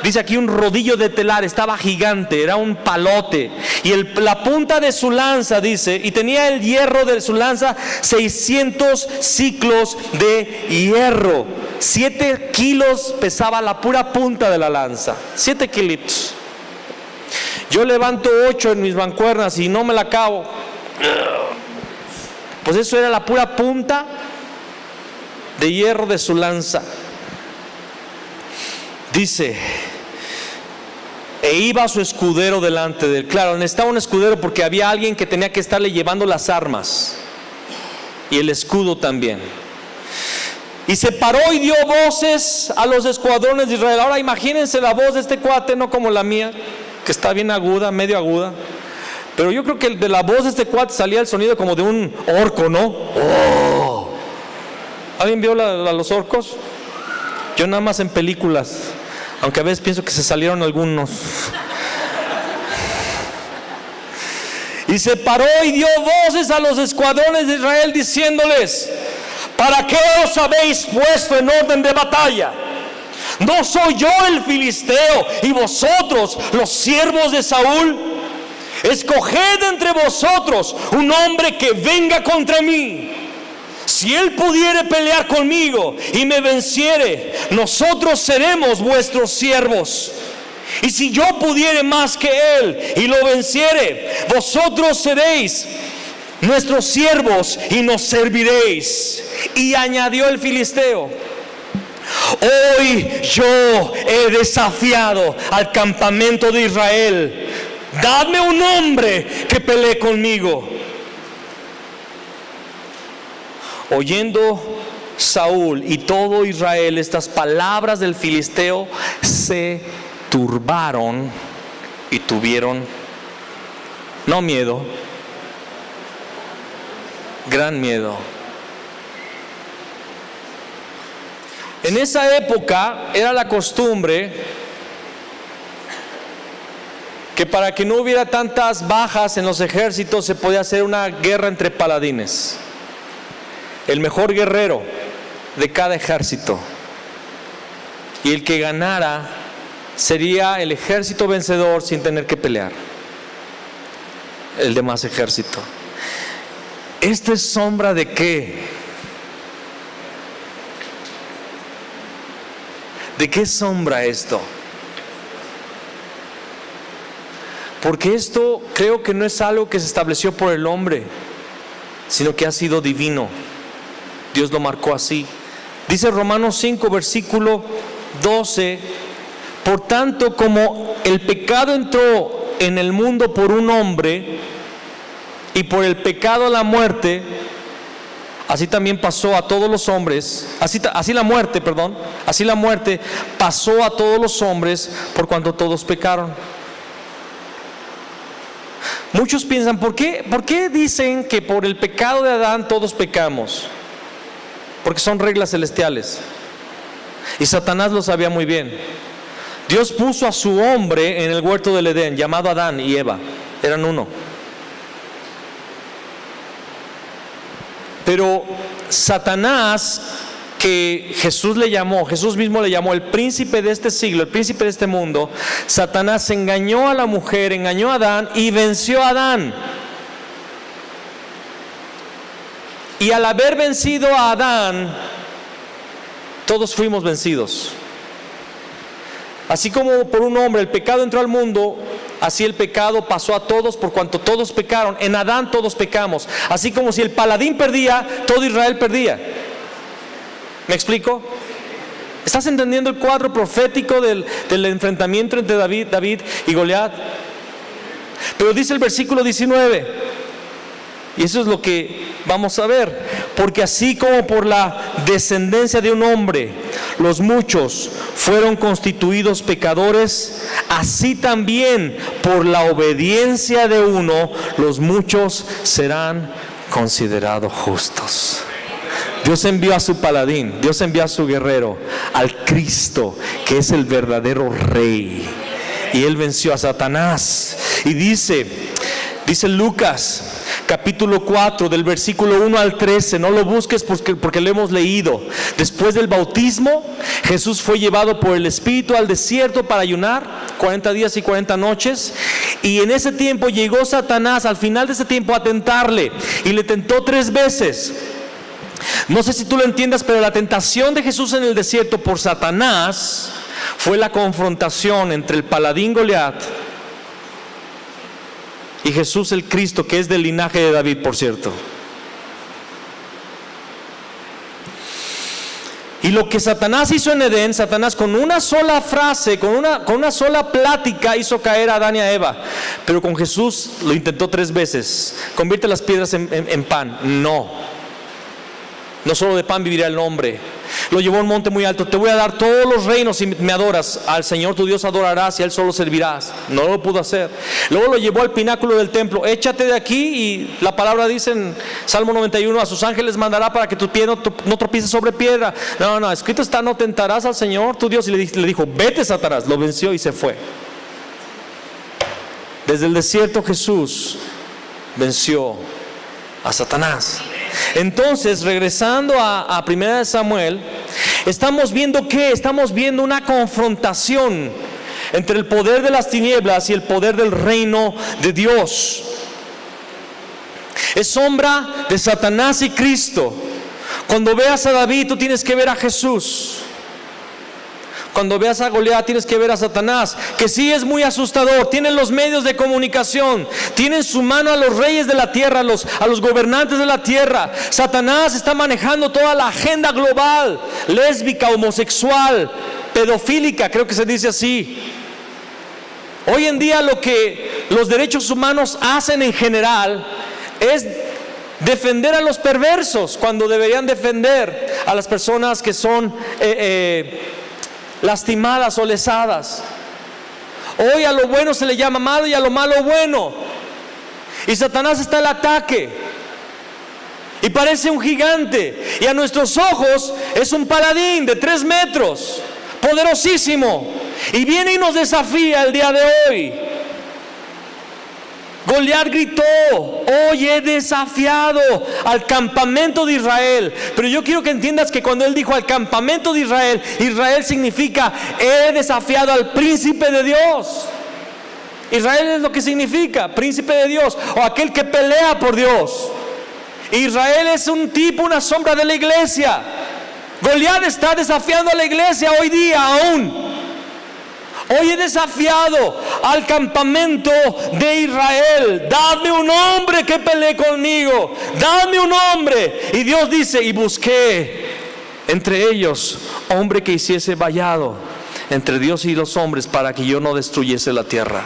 dice aquí, un rodillo de telar. Estaba gigante, era un palote. Y la punta de su lanza, dice, y tenía el hierro de su lanza 600 ciclos de hierro. 7 kilos pesaba la pura punta de la lanza. 7 kilitos. Yo levanto 8 en mis mancuernas y no me la acabo. Pues eso era la pura punta de hierro de su lanza. Dice: e iba su escudero delante de él. Claro, necesitaba un escudero porque había alguien que tenía que estarle llevando las armas y el escudo también. Y se paró y dio voces a los escuadrones de Israel. Ahora imagínense la voz de este cuate, no como la mía, que está bien aguda, medio aguda. Pero yo creo que de la voz de este cuate salía el sonido como de un orco, ¿no? ¡Oh! ¿Alguien vio a los orcos? Yo nada más en películas, aunque a veces pienso que se salieron algunos. Y se paró y dio voces a los escuadrones de Israel diciéndoles: ¿para qué os habéis puesto en orden de batalla? ¿No soy yo el filisteo y vosotros los siervos de Saúl? Escoged entre vosotros un hombre que venga contra mí. Si él pudiere pelear conmigo y me venciere, nosotros seremos vuestros siervos. Y si yo pudiere más que él y lo venciere, vosotros seréis nuestros siervos y nos serviréis. Y añadió el filisteo: hoy yo he desafiado al campamento de Israel. Dadme un hombre que pelee conmigo. Oyendo Saúl y todo Israel estas palabras del filisteo, se turbaron y tuvieron, no miedo, gran miedo. En esa época era la costumbre que para que no hubiera tantas bajas en los ejércitos se podía hacer una guerra entre paladines. El mejor guerrero de cada ejército. Y el que ganara sería el ejército vencedor sin tener que pelear el demás ejército. ¿Esto es sombra de qué? ¿De qué sombra esto? Porque esto creo que no es algo que se estableció por el hombre, sino que ha sido divino. Dios lo marcó así. Dice Romanos 5, versículo 12: por tanto, como el pecado entró en el mundo por un hombre, y por el pecado la muerte, así también pasó a todos los hombres, así la muerte pasó a todos los hombres por cuanto todos pecaron. Muchos piensan, ¿por qué dicen que por el pecado de Adán todos pecamos? Porque son reglas celestiales. Y Satanás lo sabía muy bien. Dios puso a su hombre en el huerto del Edén, llamado Adán y Eva. Eran uno. Pero Satanás, que Jesús mismo le llamó el príncipe de este siglo, el príncipe de este mundo, Satanás engañó a la mujer, engañó a Adán y venció a Adán. Y al haber vencido a Adán, todos fuimos vencidos. Así como por un hombre el pecado entró al mundo, así el pecado pasó a todos por cuanto todos pecaron. En Adán todos pecamos. Así como si el paladín perdía, todo Israel perdía. ¿Me explico? ¿Estás entendiendo el cuadro profético del enfrentamiento entre David y Goliat? Pero dice el versículo 19, y eso es lo que vamos a ver: porque así como por la descendencia de un hombre los muchos fueron constituidos pecadores, así también por la obediencia de uno los muchos serán considerados justos. Dios envió a su paladín, Dios envió a su guerrero, al Cristo, que es el verdadero Rey, y Él venció a Satanás. Y dice Lucas capítulo 4 del versículo 1 al 13, no lo busques porque lo hemos leído. Después del bautismo, Jesús fue llevado por el Espíritu al desierto para ayunar 40 días y 40 noches, y en ese tiempo llegó Satanás al final de ese tiempo a tentarle, y le tentó 3 veces. No sé si tú lo entiendas, pero la tentación de Jesús en el desierto por Satanás fue la confrontación entre el paladín Goliat y Jesús el Cristo, que es del linaje de David, por cierto. Y lo que Satanás hizo en Edén, Satanás con una sola frase, con una sola plática hizo caer a Adán y a Eva. Pero con Jesús lo intentó 3 veces. Convierte las piedras en pan. No solo de pan vivirá el hombre. Lo llevó a un monte muy alto. Te voy a dar todos los reinos si me adoras. Al Señor tu Dios adorarás y a Él solo servirás. No lo pudo hacer. Luego lo llevó al pináculo del templo. Échate de aquí, y la palabra dice en Salmo 91: a sus ángeles mandará para que tu pie no tropieces sobre piedra. No, escrito está: no tentarás al Señor tu Dios. Y le dijo: vete, Satanás. Lo venció y se fue. Desde el desierto Jesús venció a Satanás. Entonces, regresando a 1 Samuel, estamos viendo ¿qué? Estamos viendo una confrontación entre el poder de las tinieblas y el poder del reino de Dios. Es sombra de Satanás y Cristo. Cuando veas a David, tú tienes que ver a Jesús. Cuando veas a Goliat, tienes que ver a Satanás, que sí es muy asustador. Tienen los medios de comunicación, tienen su mano a los reyes de la tierra, a los gobernantes de la tierra. Satanás está manejando toda la agenda global, lésbica, homosexual, pedofílica, creo que se dice así. Hoy en día lo que los derechos humanos hacen en general es defender a los perversos, cuando deberían defender a las personas que son lastimadas o lesadas. Hoy a lo bueno se le llama malo y a lo malo bueno. Y Satanás está al ataque y parece un gigante, y a nuestros ojos es un paladín de 3 metros, poderosísimo, y viene y nos desafía el día de hoy. Goliat gritó: hoy he desafiado al campamento de Israel. Pero yo quiero que entiendas que cuando él dijo al campamento de Israel, Israel significa he desafiado al príncipe de Dios. Israel es lo que significa príncipe de Dios, o aquel que pelea por Dios. Israel es un tipo, una sombra de la iglesia. Goliat está desafiando a la iglesia hoy día aún. Hoy he desafiado al campamento de Israel. Dadme un hombre que pelee conmigo. Dadme un hombre. Y Dios dice: y busqué entre ellos hombre que hiciese vallado entre Dios y los hombres, para que yo no destruyese la tierra.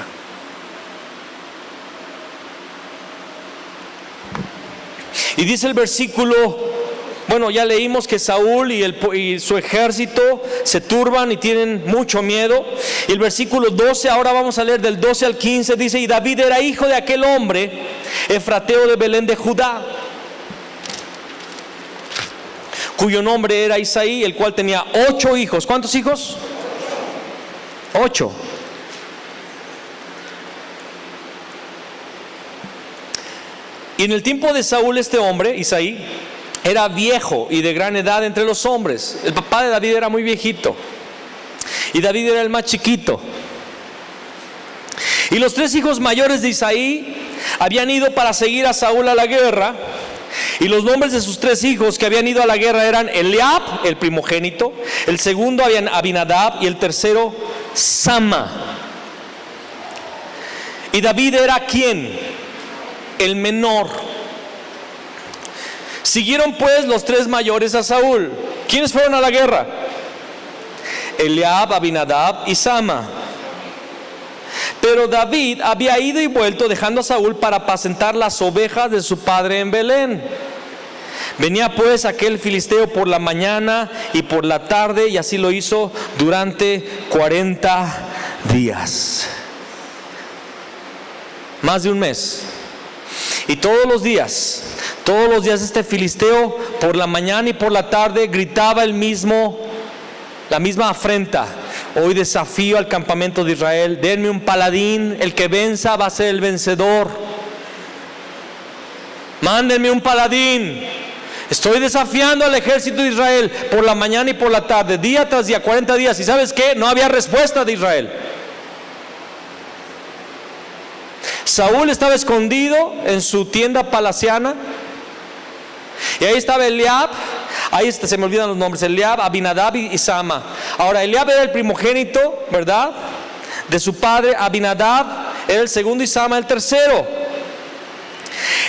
Y dice el versículo, bueno, ya leímos que Saúl y su ejército se turban y tienen mucho miedo. Y el versículo 12, ahora vamos a leer del 12 al 15, dice: y David era hijo de aquel hombre, efrateo de Belén de Judá, cuyo nombre era Isaí, el cual tenía 8 hijos. ¿Cuántos hijos? 8. Y en el tiempo de Saúl, este hombre, Isaí, era viejo y de gran edad entre los hombres. El papá de David era muy viejito y David era el más chiquito. Y los 3 hijos mayores de Isaí habían ido para seguir a Saúl a la guerra. Y los nombres de sus 3 hijos que habían ido a la guerra eran Eliab, el primogénito; el segundo Abinadab; y el tercero Sama. Y David era ¿quién? El menor. Siguieron pues los 3 mayores a Saúl. ¿Quiénes fueron a la guerra? Eliab, Abinadab y Sama. Pero David había ido y vuelto, dejando a Saúl para apacentar las ovejas de su padre en Belén. Venía pues aquel filisteo por la mañana y por la tarde, y así lo hizo durante 40 días. Más de un mes. Y todos los días este filisteo por la mañana y por la tarde gritaba la misma afrenta: hoy desafío al campamento de Israel, denme un paladín, el que venza va a ser el vencedor. Mándenme un paladín. Estoy desafiando al ejército de Israel por la mañana y por la tarde, día tras día, 40 días. ¿Y sabes qué? No había respuesta de Israel. Saúl estaba escondido en su tienda palaciana, y ahí estaba Eliab. Ahí se me olvidan los nombres: Eliab, Abinadab y Sama. Ahora, Eliab era el primogénito, ¿verdad?, de su padre. Abinadab era el segundo y Sama el tercero.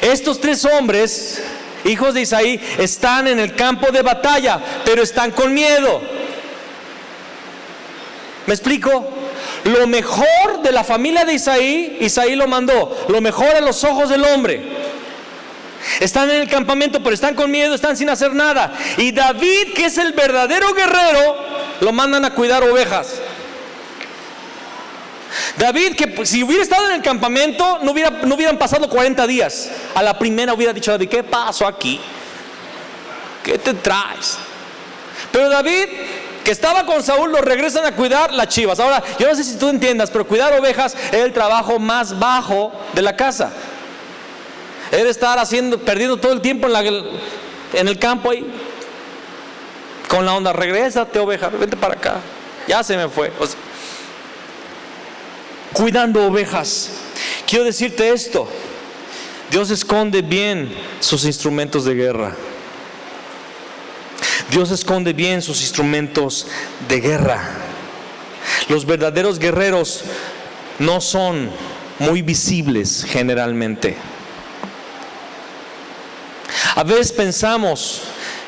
Estos 3 hombres, hijos de Isaí, están en el campo de batalla, pero están con miedo. ¿Me explico? Lo mejor de la familia de Isaí lo mandó. Lo mejor a los ojos del hombre. Están en el campamento, pero están con miedo, están sin hacer nada. Y David, que es el verdadero guerrero, lo mandan a cuidar ovejas. David, que si hubiera estado en el campamento, no hubieran pasado 40 días. A la primera hubiera dicho David: ¿qué pasó aquí? ¿Qué te traes? Pero David, que estaba con Saúl, lo regresan a cuidar las chivas. Ahora, yo no sé si tú entiendas, pero cuidar ovejas es el trabajo más bajo de la casa. Era estar perdiendo todo el tiempo en el campo ahí, con la onda: regrésate, oveja, vente para acá, ya se me fue. O sea, cuidando ovejas. Quiero decirte esto: Dios esconde bien sus instrumentos de guerra. Dios esconde bien sus instrumentos de guerra. Los verdaderos guerreros no son muy visibles generalmente. A veces pensamos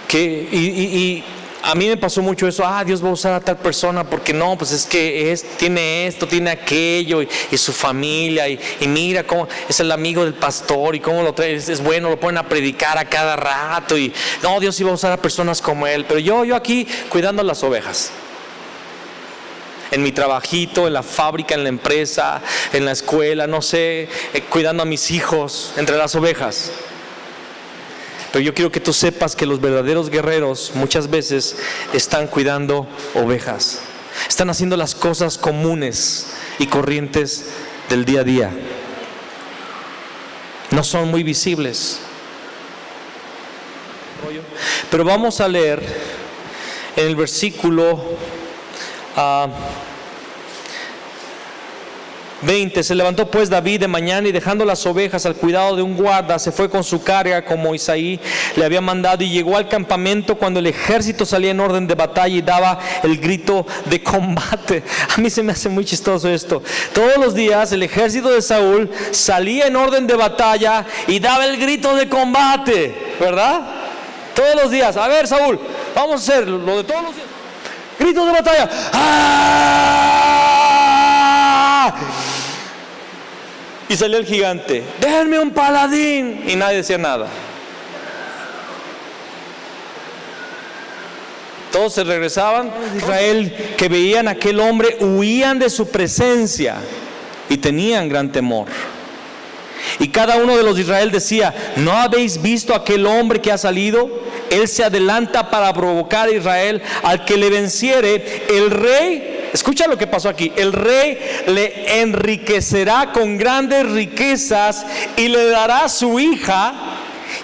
que, y a mí me pasó mucho eso: Dios va a usar a tal persona porque no, pues es que tiene esto, tiene aquello, y su familia, y mira cómo es el amigo del pastor, y cómo lo trae, es bueno, lo ponen a predicar a cada rato, y no, Dios iba a usar a personas como él. Pero yo aquí cuidando las ovejas, en mi trabajito, en la fábrica, en la empresa, en la escuela, no sé, cuidando a mis hijos entre las ovejas. Pero yo quiero que tú sepas que los verdaderos guerreros muchas veces están cuidando ovejas. Están haciendo las cosas comunes y corrientes del día a día. no son muy visibles. Pero vamos a leer en el versículo 20. Se levantó pues David de mañana y dejando las ovejas al cuidado de un guarda, se fue con su carga como Isaí le había mandado, y llegó al campamento cuando el ejército salía en orden de batalla y daba el grito de combate. A mí se me hace muy chistoso esto. Todos los días el ejército de Saúl salía en orden de batalla y daba el grito de combate, ¿verdad? Todos los días. A ver, Saúl, vamos a hacer lo de todos los días. Gritos de batalla. ¡Ah! Y salió el gigante. Déjenme un paladín. Y nadie decía nada. Todos se regresaban. Israel, que veían a aquel hombre, huían de su presencia y tenían gran temor. Y cada uno de los de Israel decía: ¿no habéis visto a aquel hombre que ha salido? Él se adelanta para provocar a Israel. Al que le venciere, el rey, escucha lo que pasó aquí, el rey le enriquecerá con grandes riquezas y le dará su hija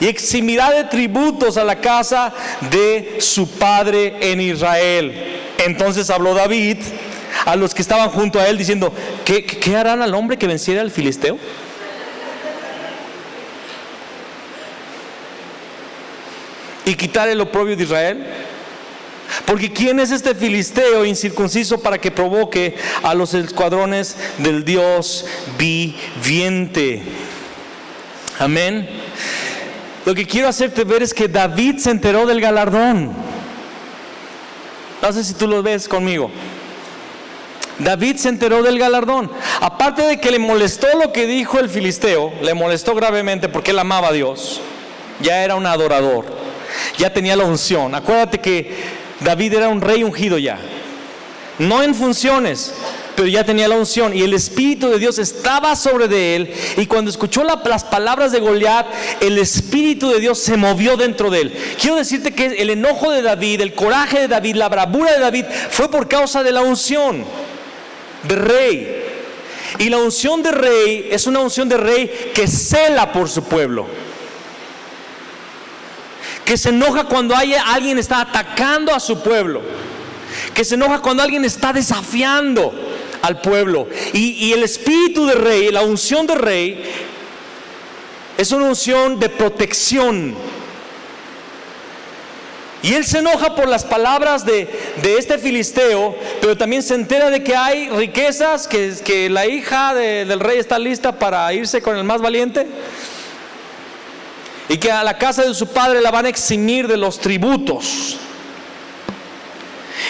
y eximirá de tributos a la casa de su padre en Israel. Entonces habló David a los que estaban junto a él diciendo: ¿qué harán al hombre que venciere al filisteo? ¿Y quitar el oprobio de Israel? Porque ¿quién es este filisteo incircunciso para que provoque a los escuadrones del Dios viviente? Amén. Lo que quiero hacerte ver es que David se enteró del galardón. No sé si tú lo ves conmigo. David se enteró del galardón. Aparte de que le molestó lo que dijo el filisteo, le molestó gravemente porque él amaba a Dios. Ya era un adorador. Ya tenía la unción. Acuérdate que David era un rey ungido ya. No en funciones, pero ya tenía la unción. Y el Espíritu de Dios estaba sobre de él. Y cuando escuchó las palabras de Goliat, el Espíritu de Dios se movió dentro de él. Quiero decirte que el enojo de David, el coraje de David, la bravura de David fue por causa de la unción de rey. Y la unción de rey es una unción de rey que cela por su pueblo, que se enoja cuando alguien está atacando a su pueblo, que se enoja cuando alguien está desafiando al pueblo. Y el espíritu de rey, la unción de rey, es una unción de protección. Y él se enoja por las palabras de este filisteo, pero también se entera de que hay riquezas, que la hija del rey está lista para irse con el más valiente, y que a la casa de su padre la van a eximir de los tributos.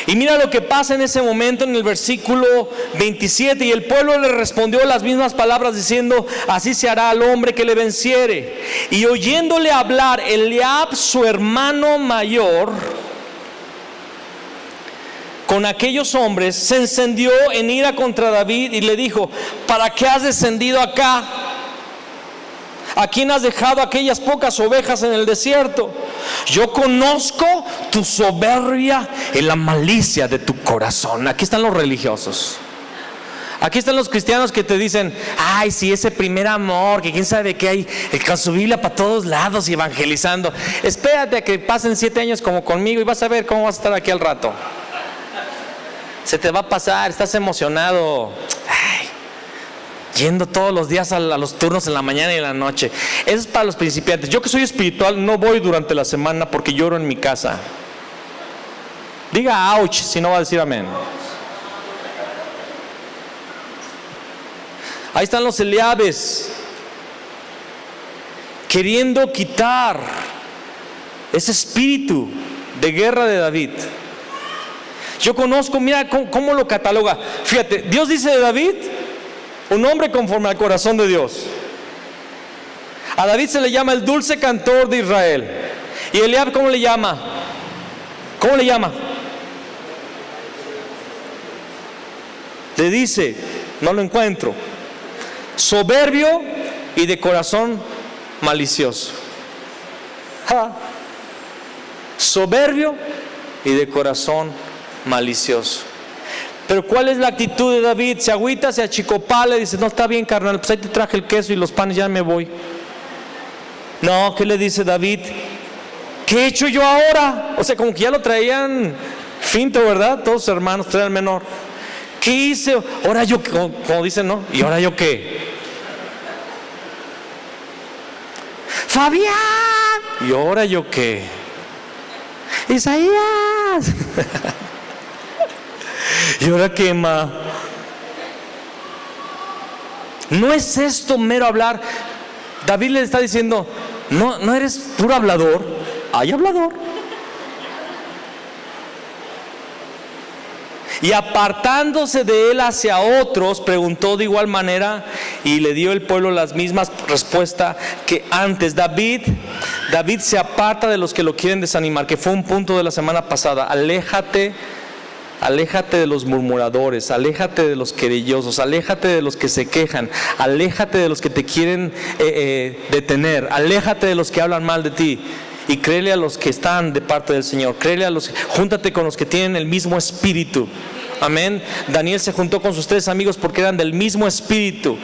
Y mira lo que pasa en ese momento en el versículo 27. Y el pueblo le respondió las mismas palabras diciendo: así se hará al hombre que le venciere. Y oyéndole hablar Eliab, su hermano mayor, con aquellos hombres, se encendió en ira contra David y le dijo: ¿para qué has descendido acá? ¿A quién has dejado aquellas pocas ovejas en el desierto? Yo conozco tu soberbia y la malicia de tu corazón. Aquí están los religiosos. Aquí están los cristianos que te dicen: ay, sí, ese primer amor, que quién sabe qué hay, con su Biblia para todos lados y evangelizando. Espérate a que pasen 7 años como conmigo y vas a ver cómo vas a estar aquí al rato. Se te va a pasar, estás emocionado. Yendo todos los días a los turnos en la mañana y en la noche. Eso es para los principiantes. Yo que soy espiritual no voy durante la semana porque lloro en mi casa. Diga ouch si no va a decir amén. Ahí están los Eliabes queriendo quitar ese espíritu de guerra de David. Yo conozco, mira cómo lo cataloga. Fíjate, Dios dice de David: un hombre conforme al corazón de Dios. A David se le llama el dulce cantor de Israel. ¿Y Eliab cómo le llama? ¿Cómo le llama? Le dice, no lo encuentro, soberbio y de corazón malicioso. Soberbio y de corazón malicioso. Pero ¿cuál es la actitud de David? Se agüita, se achicopala y dice: no, está bien, carnal, pues ahí te traje el queso y los panes, ya me voy. No, ¿qué le dice David? ¿Qué he hecho yo ahora? O sea, como que ya lo traían finto, ¿verdad? Todos sus hermanos traían el menor. ¿Qué hice? Ahora yo, como dicen, ¿no? ¿Y ahora yo qué? Fabián. ¿Y ahora yo qué? Isaías. ¿Y ahora qué, ma? ¿No es esto mero hablar? David le está diciendo, no eres puro hablador. Hay hablador. Y apartándose de él hacia otros, preguntó de igual manera, y le dio el pueblo las mismas respuestas que antes. David se aparta de los que lo quieren desanimar, que fue un punto de la semana pasada. Aléjate de los murmuradores, aléjate de los querellosos, aléjate de los que se quejan, aléjate de los que te quieren detener, aléjate de los que hablan mal de ti. Y créele a los que están de parte del Señor, júntate con los que tienen el mismo espíritu. Amén. Daniel se juntó con sus 3 amigos porque eran del mismo espíritu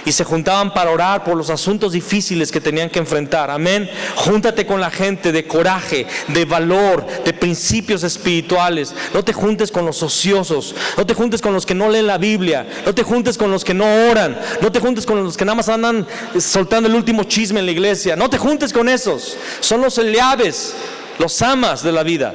y se juntaban para orar por los asuntos difíciles que tenían que enfrentar. Amén. Júntate con la gente de coraje, de valor, de principios espirituales. No te juntes con los ociosos, no te juntes con los que no leen la Biblia, no te juntes con los que no oran, no te juntes con los que nada más andan soltando el último chisme en la iglesia. No te juntes con esos. Son los Eliabes, los Amas de la vida.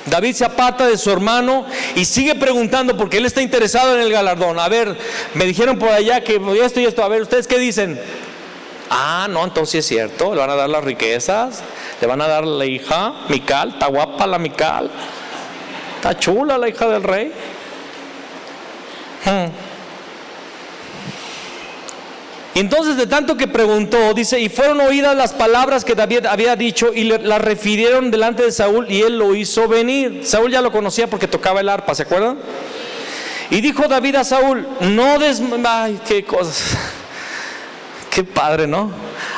David se aparta de su hermano y sigue preguntando porque él está interesado en el galardón. A ver, me dijeron por allá que esto y esto. A ver, ¿ustedes qué dicen? Ah, no, entonces sí es cierto. Le van a dar las riquezas, le van a dar la hija, Mical. Está guapa la Mical, está chula la hija del rey. Y entonces de tanto que preguntó, dice, y fueron oídas las palabras que David había dicho y las refirieron delante de Saúl y él lo hizo venir. Saúl ya lo conocía porque tocaba el arpa, ¿se acuerdan? Y dijo David a Saúl, ay, qué cosas, qué padre, ¿no?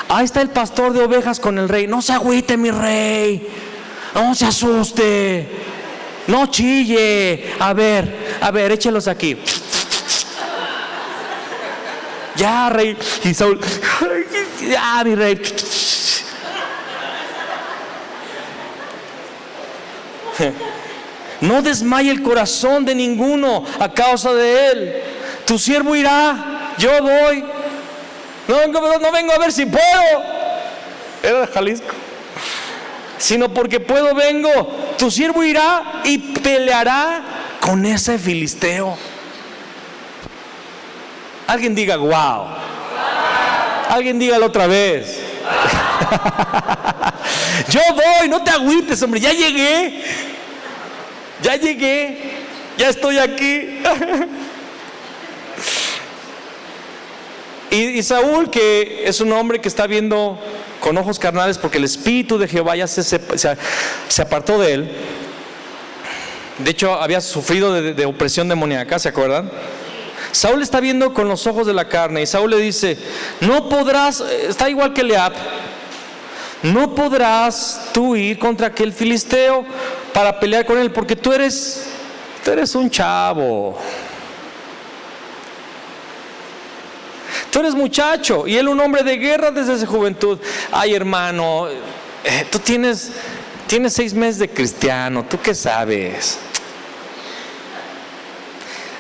Ahí está el pastor de ovejas con el rey. No se agüite, mi rey, no se asuste, no chille. A ver, échelos aquí. Ya, rey. Y Saúl, ya, mi rey. No desmaye el corazón de ninguno a causa de él. Tu siervo irá, yo voy. No vengo a ver si puedo. Era de Jalisco. Sino porque puedo vengo. Tu siervo irá y peleará con ese filisteo. Alguien diga wow. Alguien dígalo otra vez. Yo voy, no te agüites, hombre, ya llegué, ya estoy aquí. Y Saúl, que es un hombre que está viendo con ojos carnales porque el espíritu de Jehová ya se apartó de él. De hecho había sufrido de opresión demoníaca, ¿se acuerdan? Saúl está viendo con los ojos de la carne y Saúl le dice, no podrás, está igual que Eliab, no podrás tú ir contra aquel filisteo para pelear con él porque tú eres un chavo, tú eres muchacho y él un hombre de guerra desde su juventud. Ay, hermano, tú tienes 6 meses de cristiano, ¿tú qué sabes?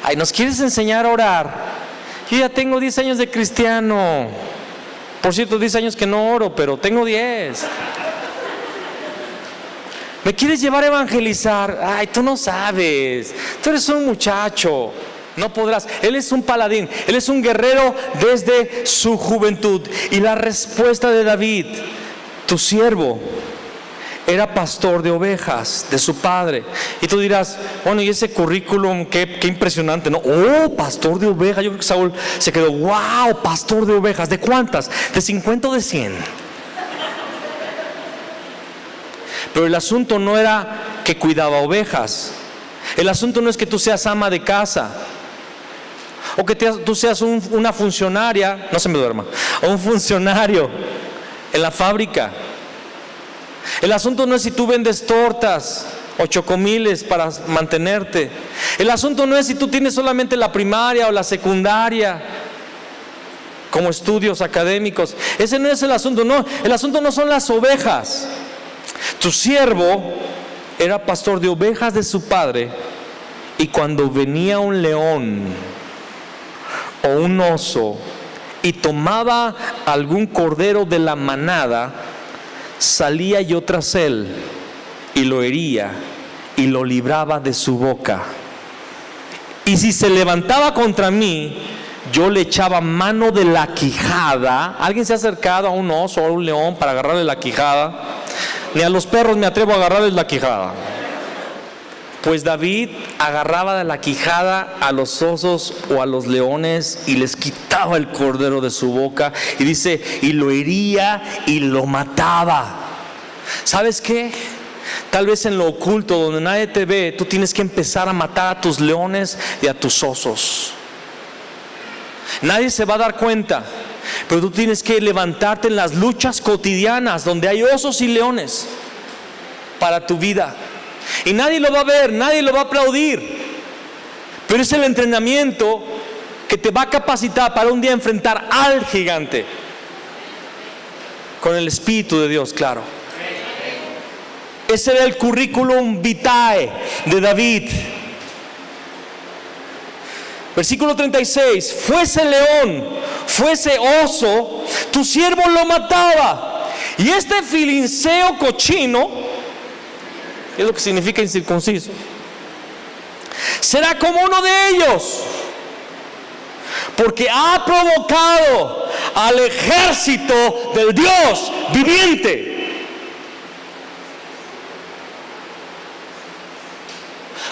Ay, ¿nos quieres enseñar a orar? Yo ya tengo 10 años de cristiano. Por cierto, 10 años que no oro, pero tengo 10. ¿Me quieres llevar a evangelizar? Ay, tú no sabes. Tú eres un muchacho. No podrás. Él es un paladín. Él es un guerrero desde su juventud. Y la respuesta de David, tu siervo era pastor de ovejas de su padre. Y tú dirás, bueno, y ese currículum, qué impresionante, ¿no? Oh, pastor de ovejas. Yo creo que Saúl se quedó, wow, pastor de ovejas. ¿De cuántas? ¿De 50 o de 100? Pero el asunto no era que cuidaba ovejas. El asunto no es que tú seas ama de casa o que tú seas una funcionaria, no se me duerma, o un funcionario en la fábrica. El asunto no es si tú vendes tortas o chocomiles para mantenerte. El asunto no es si tú tienes solamente la primaria o la secundaria. como estudios académicos. Ese no es el asunto, no. El asunto no son las ovejas. Tu siervo era pastor de ovejas de su padre, y cuando venía un león o un oso y tomaba algún cordero de la manada, salía yo tras él y lo hería y lo libraba de su boca. Y si se levantaba contra mí, yo le echaba mano de la quijada. ¿Alguien se ha acercado a un oso o a un león para agarrarle la quijada? Ni a los perros me atrevo a agarrarles la quijada. Pues David agarraba de la quijada a los osos o a los leones y les quitaba el cordero de su boca. Y dice, y lo hería y lo mataba. ¿Sabes qué? Tal vez en lo oculto, donde nadie te ve, tú tienes que empezar a matar a tus leones y a tus osos. Nadie se va a dar cuenta, pero tú tienes que levantarte en las luchas cotidianas donde hay osos y leones para tu vida. Y nadie lo va a ver, nadie lo va a aplaudir, pero es el entrenamiento que te va a capacitar para un día enfrentar al gigante con el Espíritu de Dios, claro. Ese era el currículum vitae de David. Versículo 36, fuese león, fuese oso, tu siervo lo mataba. Y este filinceo cochino, es lo que significa incircunciso, será como uno de ellos, porque ha provocado al ejército del Dios viviente.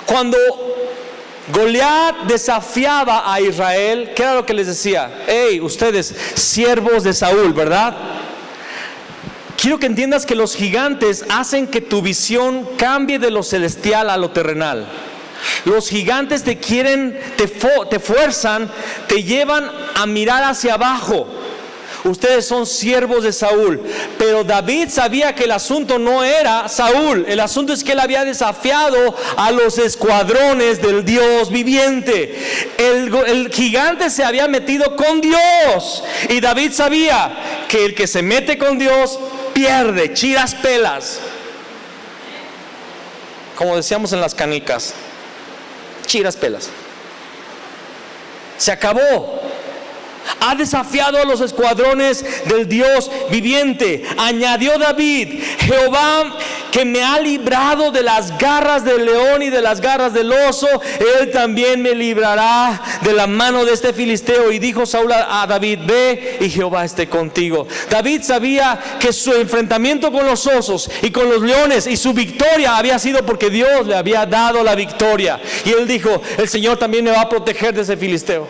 Cuando Goliat desafiaba a Israel, ¿qué era lo que les decía? Hey, ustedes, siervos de Saúl, ¿verdad? Quiero que entiendas que los gigantes hacen que tu visión cambie de lo celestial a lo terrenal. Los gigantes te fuerzan, te llevan a mirar hacia abajo. Ustedes son siervos de Saúl. Pero David sabía que el asunto no era Saúl. El asunto es que él había desafiado a los escuadrones del Dios viviente. El gigante se había metido con Dios. Y David sabía que el que se mete con Dios pierde, chiras pelas. Como decíamos en las canicas, chiras pelas. Se acabó. Ha desafiado a los escuadrones del Dios viviente. Añadió David, Jehová que me ha librado de las garras del león y de las garras del oso, él también me librará de la mano de este filisteo. Y dijo Saúl a David, ve y Jehová esté contigo. David sabía que su enfrentamiento con los osos y con los leones y su victoria había sido porque Dios le había dado la victoria. Y él dijo, el Señor también me va a proteger de ese filisteo.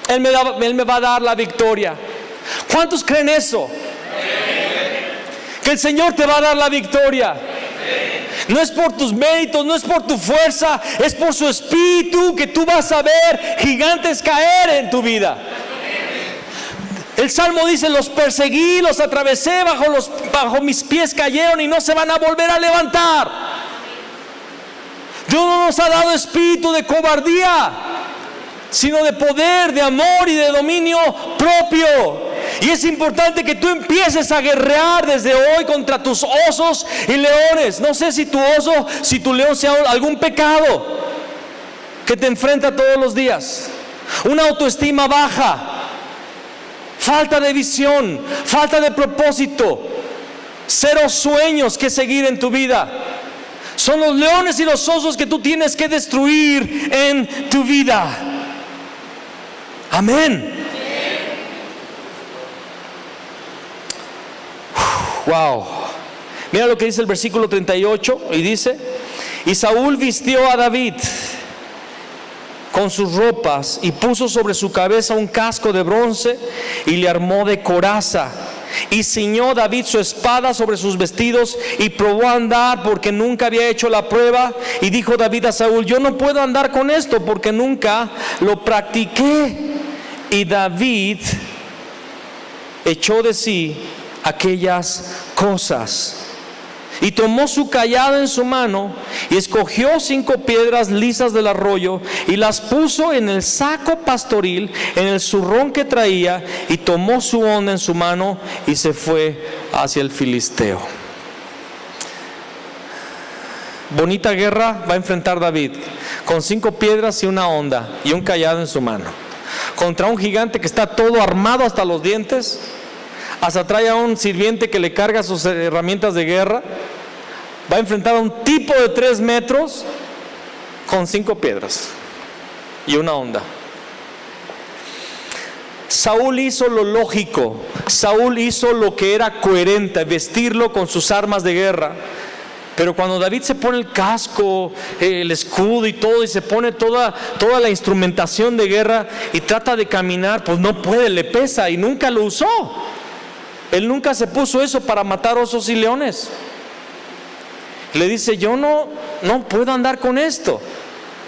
Él me va a dar la victoria. ¿Cuántos creen eso? Que el Señor te va a dar la victoria. No es por tus méritos, no es por tu fuerza, es por su Espíritu que tú vas a ver gigantes caer en tu vida. El Salmo dice, los perseguí, los atravesé, bajo mis pies cayeron y no se van a volver a levantar. Dios no nos ha dado espíritu de cobardía, sino de poder, de amor y de dominio propio. Y es importante que tú empieces a guerrear desde hoy contra tus osos y leones. No sé si tu oso, si tu león sea algún pecado que te enfrenta todos los días, una autoestima baja, falta de visión, falta de propósito, cero sueños que seguir en tu vida. Son los leones y los osos que tú tienes que destruir en tu vida. Amén. Wow. Mira lo que dice el versículo 38 y dice, y Saúl vistió a David con sus ropas y puso sobre su cabeza un casco de bronce y le armó de coraza. Y ciñó David su espada sobre sus vestidos y probó a andar porque nunca había hecho la prueba. Y dijo David a Saúl, yo no puedo andar con esto porque nunca lo practiqué. Y David echó de sí aquellas cosas. Y tomó su cayado en su mano y escogió 5 piedras lisas del arroyo y las puso en el saco pastoril, en el zurrón que traía, y tomó su honda en su mano y se fue hacia el filisteo. Bonita guerra va a enfrentar David con 5 piedras y una honda y un cayado en su mano, contra un gigante que está todo armado hasta los dientes. Hasta trae a un sirviente que le carga sus herramientas de guerra. Va a enfrentar a un tipo de 3 metros con 5 piedras y una honda. Saúl hizo lo lógico. Saúl hizo lo que era coherente, vestirlo con sus armas de guerra. Pero cuando David se pone el casco, el escudo y todo, y se pone toda la instrumentación de guerra y trata de caminar, pues no puede, le pesa, y nunca lo usó. Él nunca se puso eso para matar osos y leones. Le dice: yo no puedo andar con esto.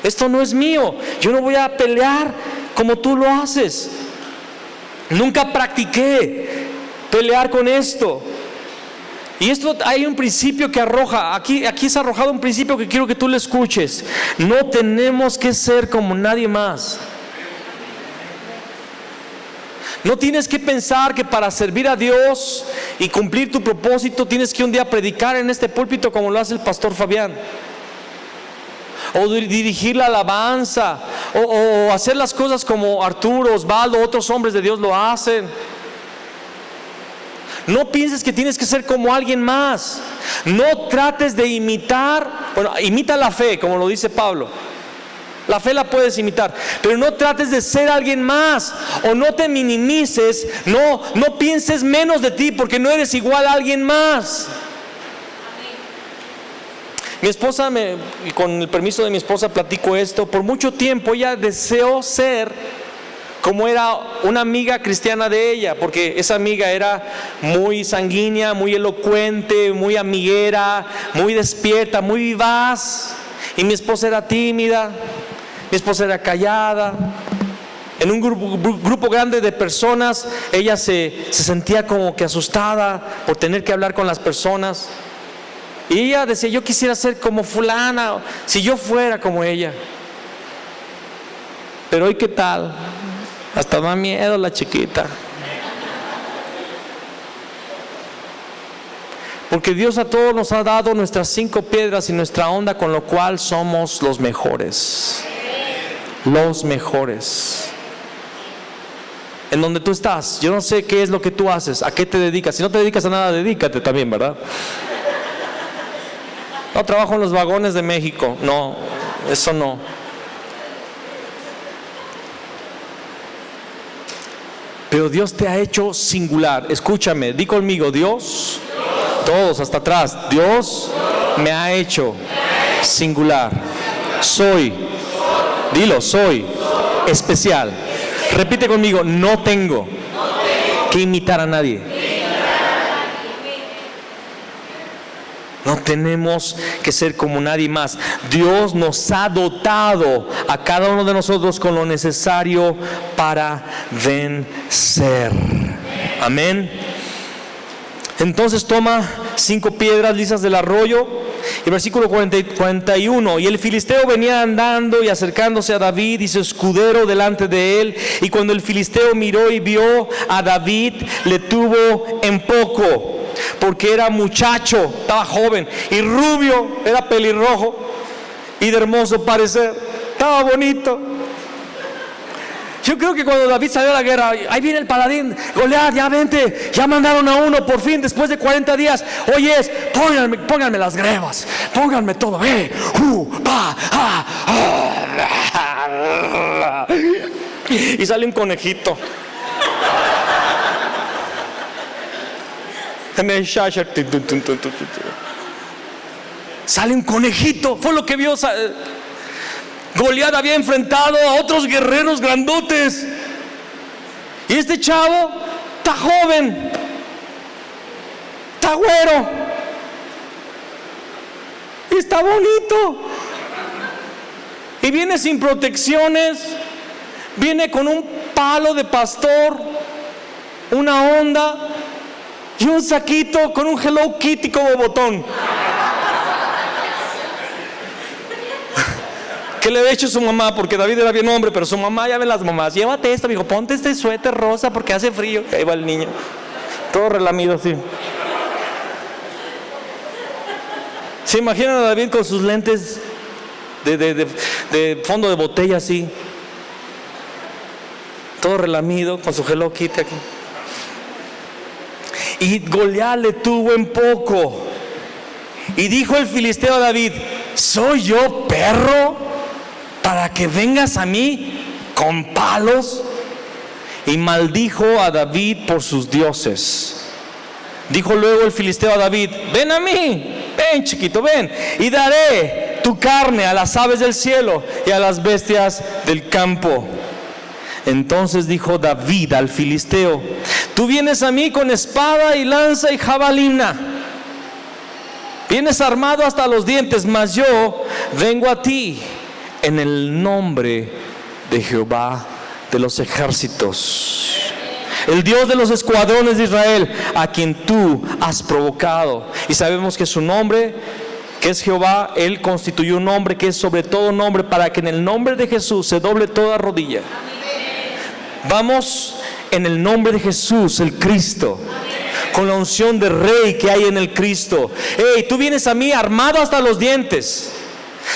Esto no es mío. Yo no voy a pelear como tú lo haces. Nunca practiqué pelear con esto. Y esto, hay un principio que arroja, aquí es arrojado un principio que quiero que tú le escuches. No tenemos que ser como nadie más. No tienes que pensar que para servir a Dios y cumplir tu propósito tienes que un día predicar en este púlpito como lo hace el pastor Fabián, o dirigir la alabanza, o hacer las cosas como Arturo, Osvaldo, otros hombres de Dios lo hacen. No pienses que tienes que ser como alguien más. No trates de imitar. Bueno, imita la fe, como lo dice Pablo. La fe la puedes imitar, pero no trates de ser alguien más, o no te minimices, no pienses menos de ti porque no eres igual a alguien más. Mi esposa, y con el permiso de mi esposa platico esto, por mucho tiempo ella deseó ser como era una amiga cristiana de ella, porque esa amiga era muy sanguínea, muy elocuente, muy amiguera, muy despierta, muy vivaz, y mi esposa era tímida. Mi esposa era callada. En un grupo grande de personas, ella se sentía como que asustada por tener que hablar con las personas. Y ella decía: yo quisiera ser como fulana, si yo fuera como ella. Pero hoy, ¿qué tal? Hasta da miedo la chiquita. Porque Dios a todos nos ha dado nuestras 5 piedras y nuestra honda, con lo cual somos los mejores. Los mejores. En donde tú estás, yo no sé qué es lo que tú haces, a qué te dedicas. Si no te dedicas a nada, dedícate también, ¿verdad? No, trabajo en los vagones de México. No, eso no. Pero Dios te ha hecho singular. Escúchame, di conmigo: Dios, todos hasta atrás, Dios me ha hecho singular. Soy, dilo, soy especial. Repite conmigo: no tengo que imitar a nadie. No tenemos que ser como nadie más. Dios nos ha dotado a cada uno de nosotros con lo necesario para vencer. Amén. Entonces toma 5 piedras lisas del arroyo. Y versículo 41: y el filisteo venía andando y acercándose a David y su escudero delante de él. Y cuando el filisteo miró y vio a David, le tuvo en poco, porque era muchacho, estaba joven, y rubio, era pelirrojo, y de hermoso parecer, estaba bonito. Yo creo que cuando David salió a la guerra, ahí viene el paladín, Goliat, ya vente, ya mandaron a uno por fin después de 40 días. Oyes, pónganme las grebas, pónganme todo, y sale un conejito. Sale un conejito, fue lo que vio. Goliat había enfrentado a otros guerreros grandotes, y este chavo está joven, está güero y está bonito, y viene sin protecciones, viene con un palo de pastor, una honda, y un saquito con un Hello Kitty como botón. Que le había hecho su mamá, porque David era bien hombre, pero su mamá, ya ven las mamás, llévate esto, me dijo, ponte este suéter rosa porque hace frío. Ahí va el niño, todo relamido así. ¿Se imaginan a David con sus lentes de fondo de botella así? Todo relamido, con su Hello Kitty aquí. Y Goliat le tuvo en poco. Y dijo el filisteo a David, ¿soy yo perro para que vengas a mí con palos? Y maldijo a David por sus dioses. Dijo luego el filisteo a David, ven a mí, ven chiquito, ven, y daré tu carne a las aves del cielo y a las bestias del campo. Entonces dijo David al filisteo, tú vienes a mí con espada y lanza y jabalina, vienes armado hasta los dientes, mas yo vengo a ti en el nombre de Jehová de los ejércitos, el Dios de los escuadrones de Israel, a quien tú has provocado. Y sabemos que su nombre, que es Jehová, Él constituyó un nombre que es sobre todo nombre, para que en el nombre de Jesús se doble toda rodilla. Vamos en el nombre de Jesús, el Cristo, con la unción de Rey que hay en el Cristo. Hey, tú vienes a mí armado hasta los dientes.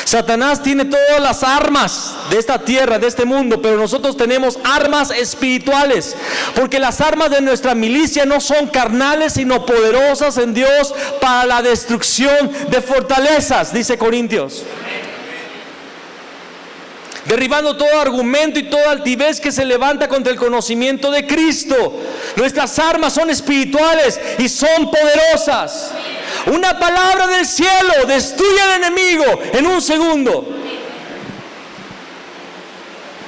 Satanás tiene todas las armas de esta tierra, de este mundo, pero nosotros tenemos armas espirituales, porque las armas de nuestra milicia no son carnales, sino poderosas en Dios para la destrucción de fortalezas, dice Corintios. Derribando todo argumento y toda altivez que se levanta contra el conocimiento de Cristo. Nuestras armas son espirituales y son poderosas. Una palabra del cielo destruye al enemigo en un segundo.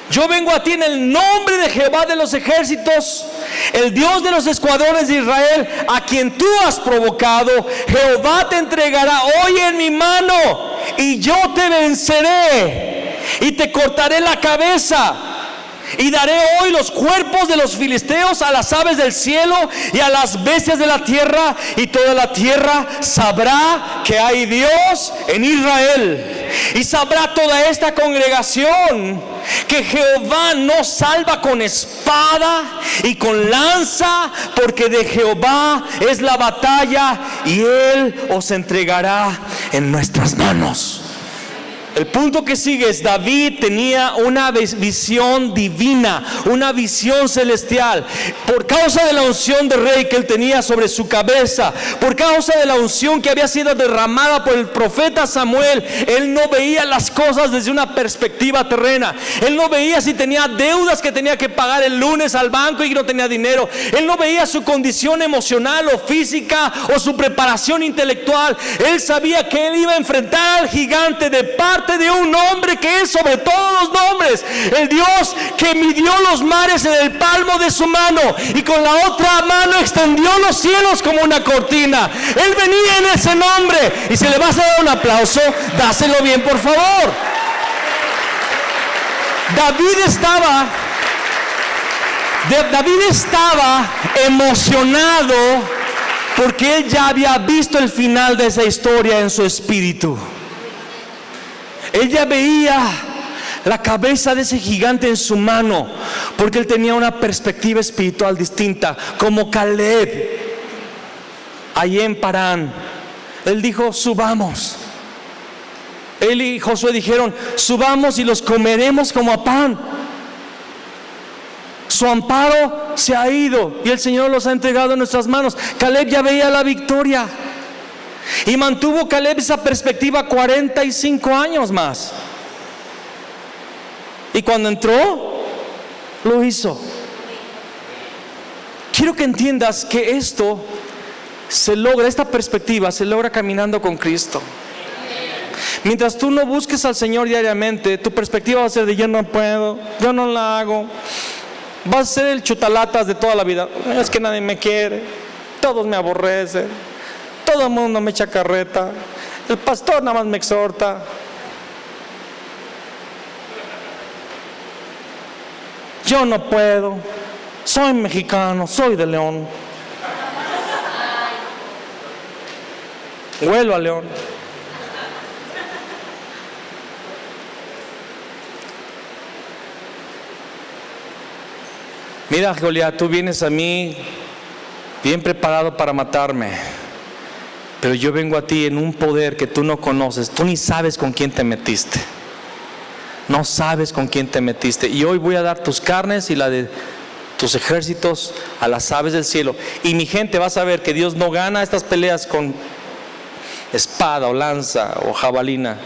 Yo vengo a ti en el nombre de Jehová de los ejércitos, el Dios de los escuadrones de Israel, a quien tú has provocado. Jehová te entregará hoy en mi mano, y yo te venceré y te cortaré la cabeza. Y daré hoy los cuerpos de los filisteos a las aves del cielo y a las bestias de la tierra, y toda la tierra sabrá que hay Dios en Israel. Y sabrá toda esta congregación que Jehová no salva con espada y con lanza, porque de Jehová es la batalla y Él os entregará en nuestras manos. El punto que sigue es: David tenía una visión divina, una visión celestial. Por causa de la unción de rey que él tenía sobre su cabeza, por causa de la unción que había sido derramada por el profeta Samuel, él no veía las cosas desde una perspectiva terrena. Él no veía si tenía deudas que tenía que pagar el lunes al banco y no tenía dinero. Él no veía su condición emocional o física o su preparación intelectual. Él sabía que él iba a enfrentar al gigante de parte de un hombre que es sobre todos los nombres, el Dios que midió los mares en el palmo de su mano y con la otra mano extendió los cielos como una cortina. Él venía en ese nombre. Y si le vas a dar un aplauso, dáselo bien, por favor. David estaba emocionado porque él ya había visto el final de esa historia en su espíritu. Él ya veía la cabeza de ese gigante en su mano, porque él tenía una perspectiva espiritual distinta, como Caleb allí en Parán. Él dijo: subamos. Él y Josué dijeron: subamos y los comeremos como a pan. Su amparo se ha ido y el Señor los ha entregado en nuestras manos. Caleb ya veía la victoria. Y mantuvo Caleb esa perspectiva 45 años más. Y cuando entró, lo hizo. Quiero que entiendas que esto se logra, esta perspectiva se logra caminando con Cristo. Mientras tú no busques al Señor diariamente, tu perspectiva va a ser de: yo no puedo, yo no la hago. Vas a ser el chutalatas de toda la vida. Es que nadie me quiere, todos me aborrecen, todo el mundo me echa carreta, el pastor nada más me exhorta. Yo no puedo, soy mexicano, soy de León. Huelo a león. Mira, Goliat, tú vienes a mí bien preparado para matarme, pero yo vengo a ti en un poder que tú no conoces. Tú ni sabes con quién te metiste. No sabes con quién te metiste. Y hoy voy a dar tus carnes y la de tus ejércitos a las aves del cielo. Y mi gente va a saber que Dios no gana estas peleas con espada o lanza o jabalina,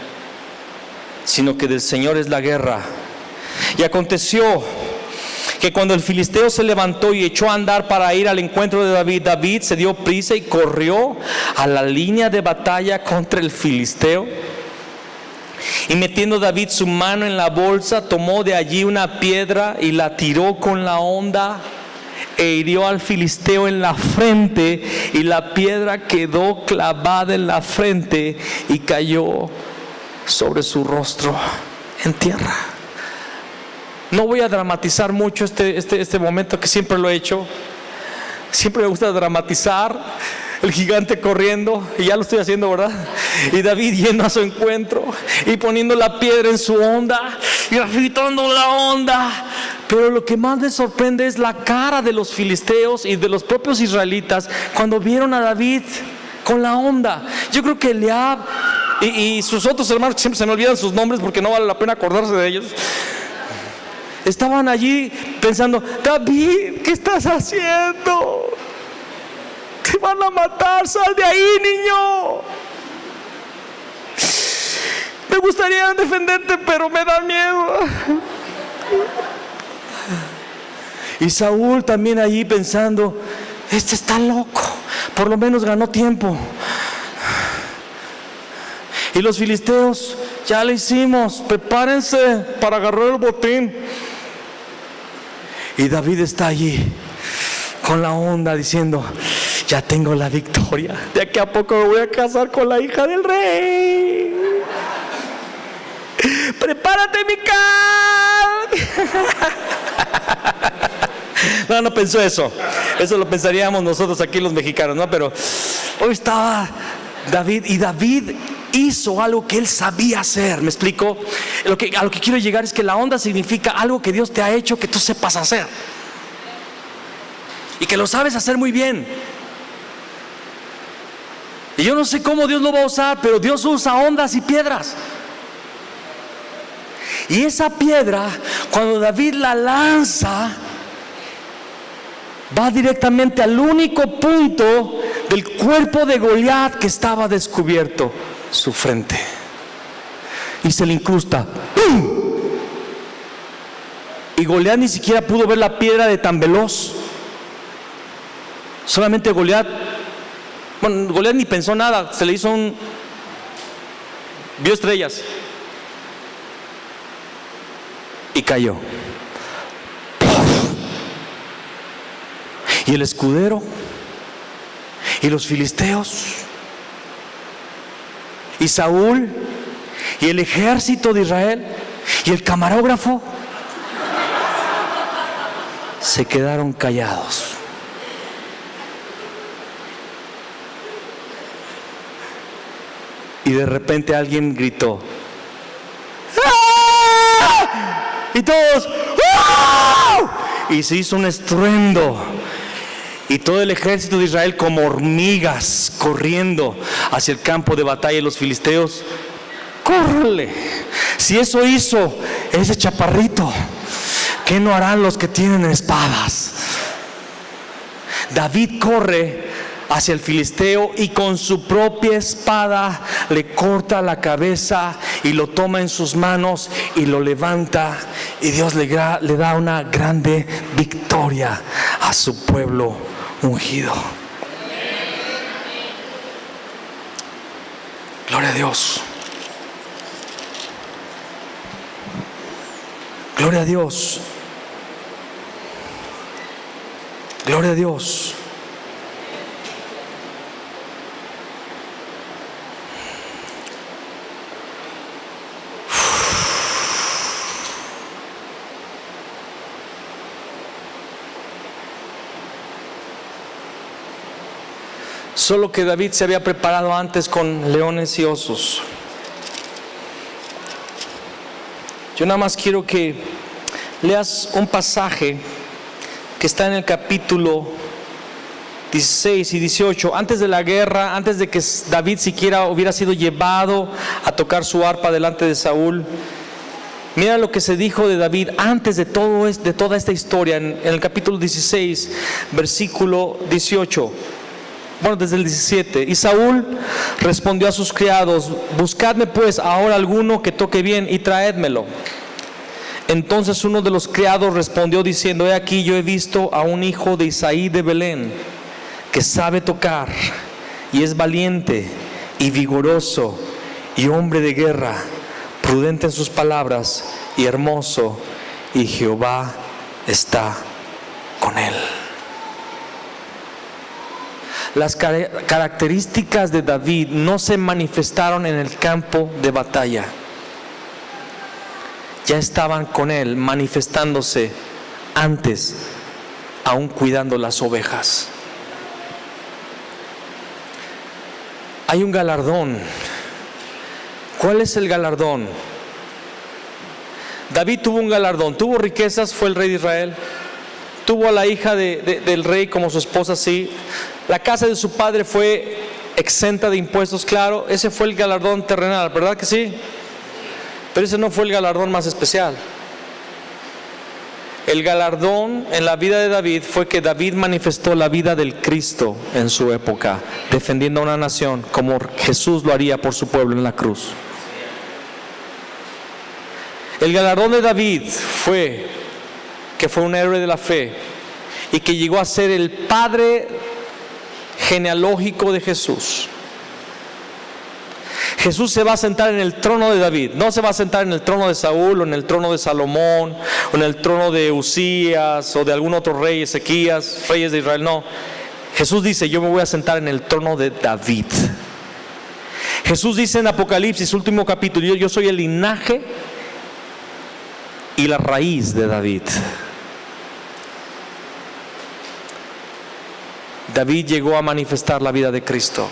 sino que del Señor es la guerra. Y aconteció que cuando el filisteo se levantó y echó a andar para ir al encuentro de David, David se dio prisa y corrió a la línea de batalla contra el filisteo. Y metiendo David su mano en la bolsa, tomó de allí una piedra y la tiró con la honda e hirió al filisteo en la frente, y la piedra quedó clavada en la frente y cayó sobre su rostro en tierra. No voy a dramatizar mucho este momento, que siempre lo he hecho. Siempre me gusta dramatizar el gigante corriendo, y ya lo estoy haciendo, ¿verdad? Y David yendo a su encuentro y poniendo la piedra en su honda y agitando la honda. Pero lo que más me sorprende es la cara de los filisteos y de los propios israelitas cuando vieron a David con la honda. Yo creo que Eliab y sus otros hermanos, que siempre se me olvidan sus nombres porque no vale la pena acordarse de ellos, estaban allí pensando: David, ¿qué estás haciendo? Te van a matar, sal de ahí, niño. Me gustaría defenderte, pero me da miedo. Y Saúl también allí pensando: este está loco, por lo menos ganó tiempo. Y los filisteos: ya lo hicimos, prepárense para agarrar el botín. Y David está allí con la honda diciendo: ya tengo la victoria, de aquí a poco me voy a casar con la hija del rey. Prepárate, Mical. No pensó eso. Eso lo pensaríamos nosotros aquí los mexicanos, ¿no? Pero hoy estaba David, y David hizo algo que él sabía hacer. ¿Me explico? A lo que quiero llegar es que la honda significa algo que Dios te ha hecho que tú sepas hacer, y que lo sabes hacer muy bien. Y yo no sé cómo Dios lo va a usar, pero Dios usa ondas y piedras. Y esa piedra, cuando David la lanza, va directamente al único punto del cuerpo de Goliat que estaba descubierto: su frente. Y se le incrusta. ¡Pum! Y Goliat ni siquiera pudo ver la piedra de tan veloz. Solamente Goliat ni pensó nada, se le hizo vio estrellas y cayó. Y el escudero y los filisteos y Saúl y el ejército de Israel y el camarógrafo se quedaron callados. Y de repente alguien gritó: ¡ah! Y todos: ¡ah! Y se hizo un estruendo, y todo el ejército de Israel, como hormigas, corriendo hacia el campo de batalla. Y los filisteos: ¡córrele! Si eso hizo ese chaparrito, ¿qué no harán los que tienen espadas? David corre hacia el filisteo y con su propia espada le corta la cabeza y lo toma en sus manos y lo levanta, y Dios le da una grande victoria a su pueblo ungido. Gloria a Dios. Gloria a Dios. Gloria a Dios. Solo que David se había preparado antes con leones y osos. Yo nada más quiero que leas un pasaje que está en el capítulo 16 y 18, antes de la guerra, antes de que David siquiera hubiera sido llevado a tocar su arpa delante de Saúl. Mira lo que se dijo de David antes de toda esta historia, en el capítulo 16, versículo 18. Bueno, desde el 17. Y Saúl respondió a sus criados: buscadme pues ahora alguno que toque bien y traédmelo. Entonces uno de los criados respondió diciendo: he aquí, yo he visto a un hijo de Isaí de Belén, que sabe tocar, y es valiente y vigoroso, y hombre de guerra, prudente en sus palabras, y hermoso, y Jehová está con él. Las características de David no se manifestaron en el campo de batalla. Ya estaban con él, manifestándose antes, aún cuidando las ovejas. Hay un galardón. ¿Cuál es el galardón? David tuvo un galardón, tuvo riquezas, fue el rey de Israel. Tuvo a la hija del rey como su esposa, sí. La casa de su padre fue exenta de impuestos, claro. Ese fue el galardón terrenal, ¿verdad que sí? Pero ese no fue el galardón más especial. El galardón en la vida de David fue que David manifestó la vida del Cristo en su época, defendiendo a una nación como Jesús lo haría por su pueblo en la cruz. El galardón de David fue que fue un héroe de la fe y que llegó a ser el padre genealógico de Jesús. Jesús se va a sentar en el trono de David, no se va a sentar en el trono de Saúl o en el trono de Salomón o en el trono de Usías o de algún otro rey, Ezequías, reyes de Israel, no. Jesús dice: yo me voy a sentar en el trono de David. Jesús dice en Apocalipsis, último capítulo: yo soy el linaje y la raíz de David. David llegó a manifestar la vida de Cristo.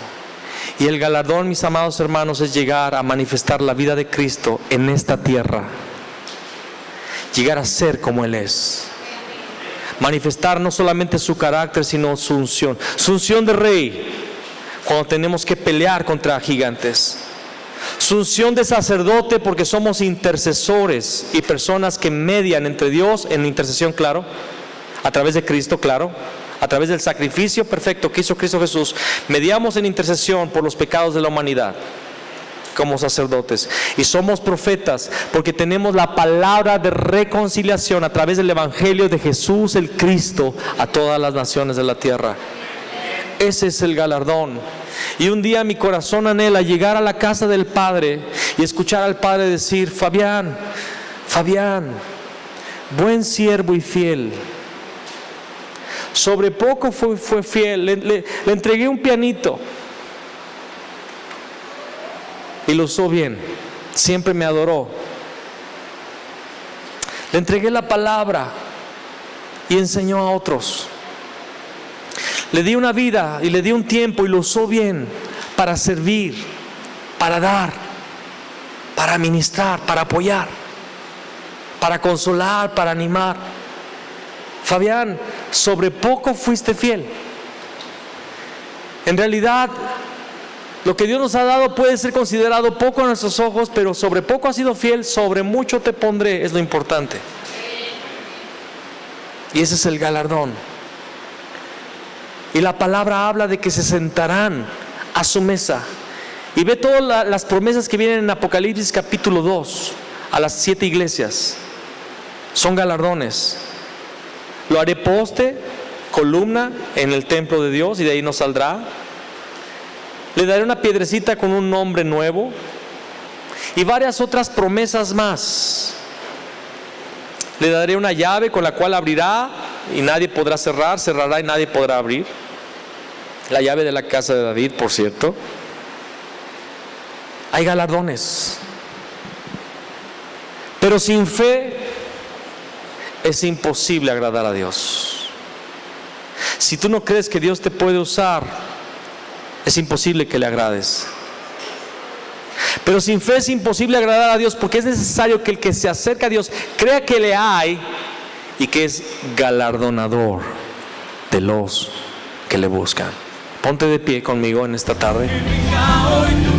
Y el galardón, mis amados hermanos, es llegar a manifestar la vida de Cristo en esta tierra. Llegar a ser como Él es. Manifestar no solamente su carácter, sino su unción. Su unción de rey, cuando tenemos que pelear contra gigantes. Su unción de sacerdote, porque somos intercesores y personas que median entre Dios en intercesión, claro, a través de Cristo, claro. A través del sacrificio perfecto que hizo Cristo Jesús, mediamos en intercesión por los pecados de la humanidad como sacerdotes. Y somos profetas porque tenemos la palabra de reconciliación a través del evangelio de Jesús el Cristo a todas las naciones de la tierra. Ese es el galardón. Y un día mi corazón anhela llegar a la casa del Padre y escuchar al Padre decir: Fabián, buen siervo y fiel, sobre poco fue fiel, le entregué un pianito y lo usó bien, siempre me adoró. Le entregué la palabra y enseñó a otros. Le di una vida y le di un tiempo y lo usó bien para servir, para dar, para ministrar, para apoyar, para consolar, para animar. Fabián, sobre poco fuiste fiel. En realidad, lo que Dios nos ha dado puede ser considerado poco a nuestros ojos, pero sobre poco has sido fiel, sobre mucho te pondré, es lo importante. Y ese es el galardón. Y la palabra habla de que se sentarán a su mesa. Y ve todas las promesas que vienen en Apocalipsis capítulo 2 a las 7 iglesias. Son galardones. Lo haré poste, columna en el templo de Dios, y de ahí no saldrá. Le daré una piedrecita con un nombre nuevo y varias otras promesas más. Le daré una llave con la cual abrirá y nadie podrá cerrar, cerrará y nadie podrá abrir. La llave de la casa de David, por cierto. Hay galardones. Pero sin fe es imposible agradar a Dios. Si tú no crees que Dios te puede usar, es imposible que le agrades. Pero sin fe es imposible agradar a Dios, porque es necesario que el que se acerca a Dios crea que le hay y que es galardonador de los que le buscan. Ponte de pie conmigo en esta tarde.
Venga hoy tu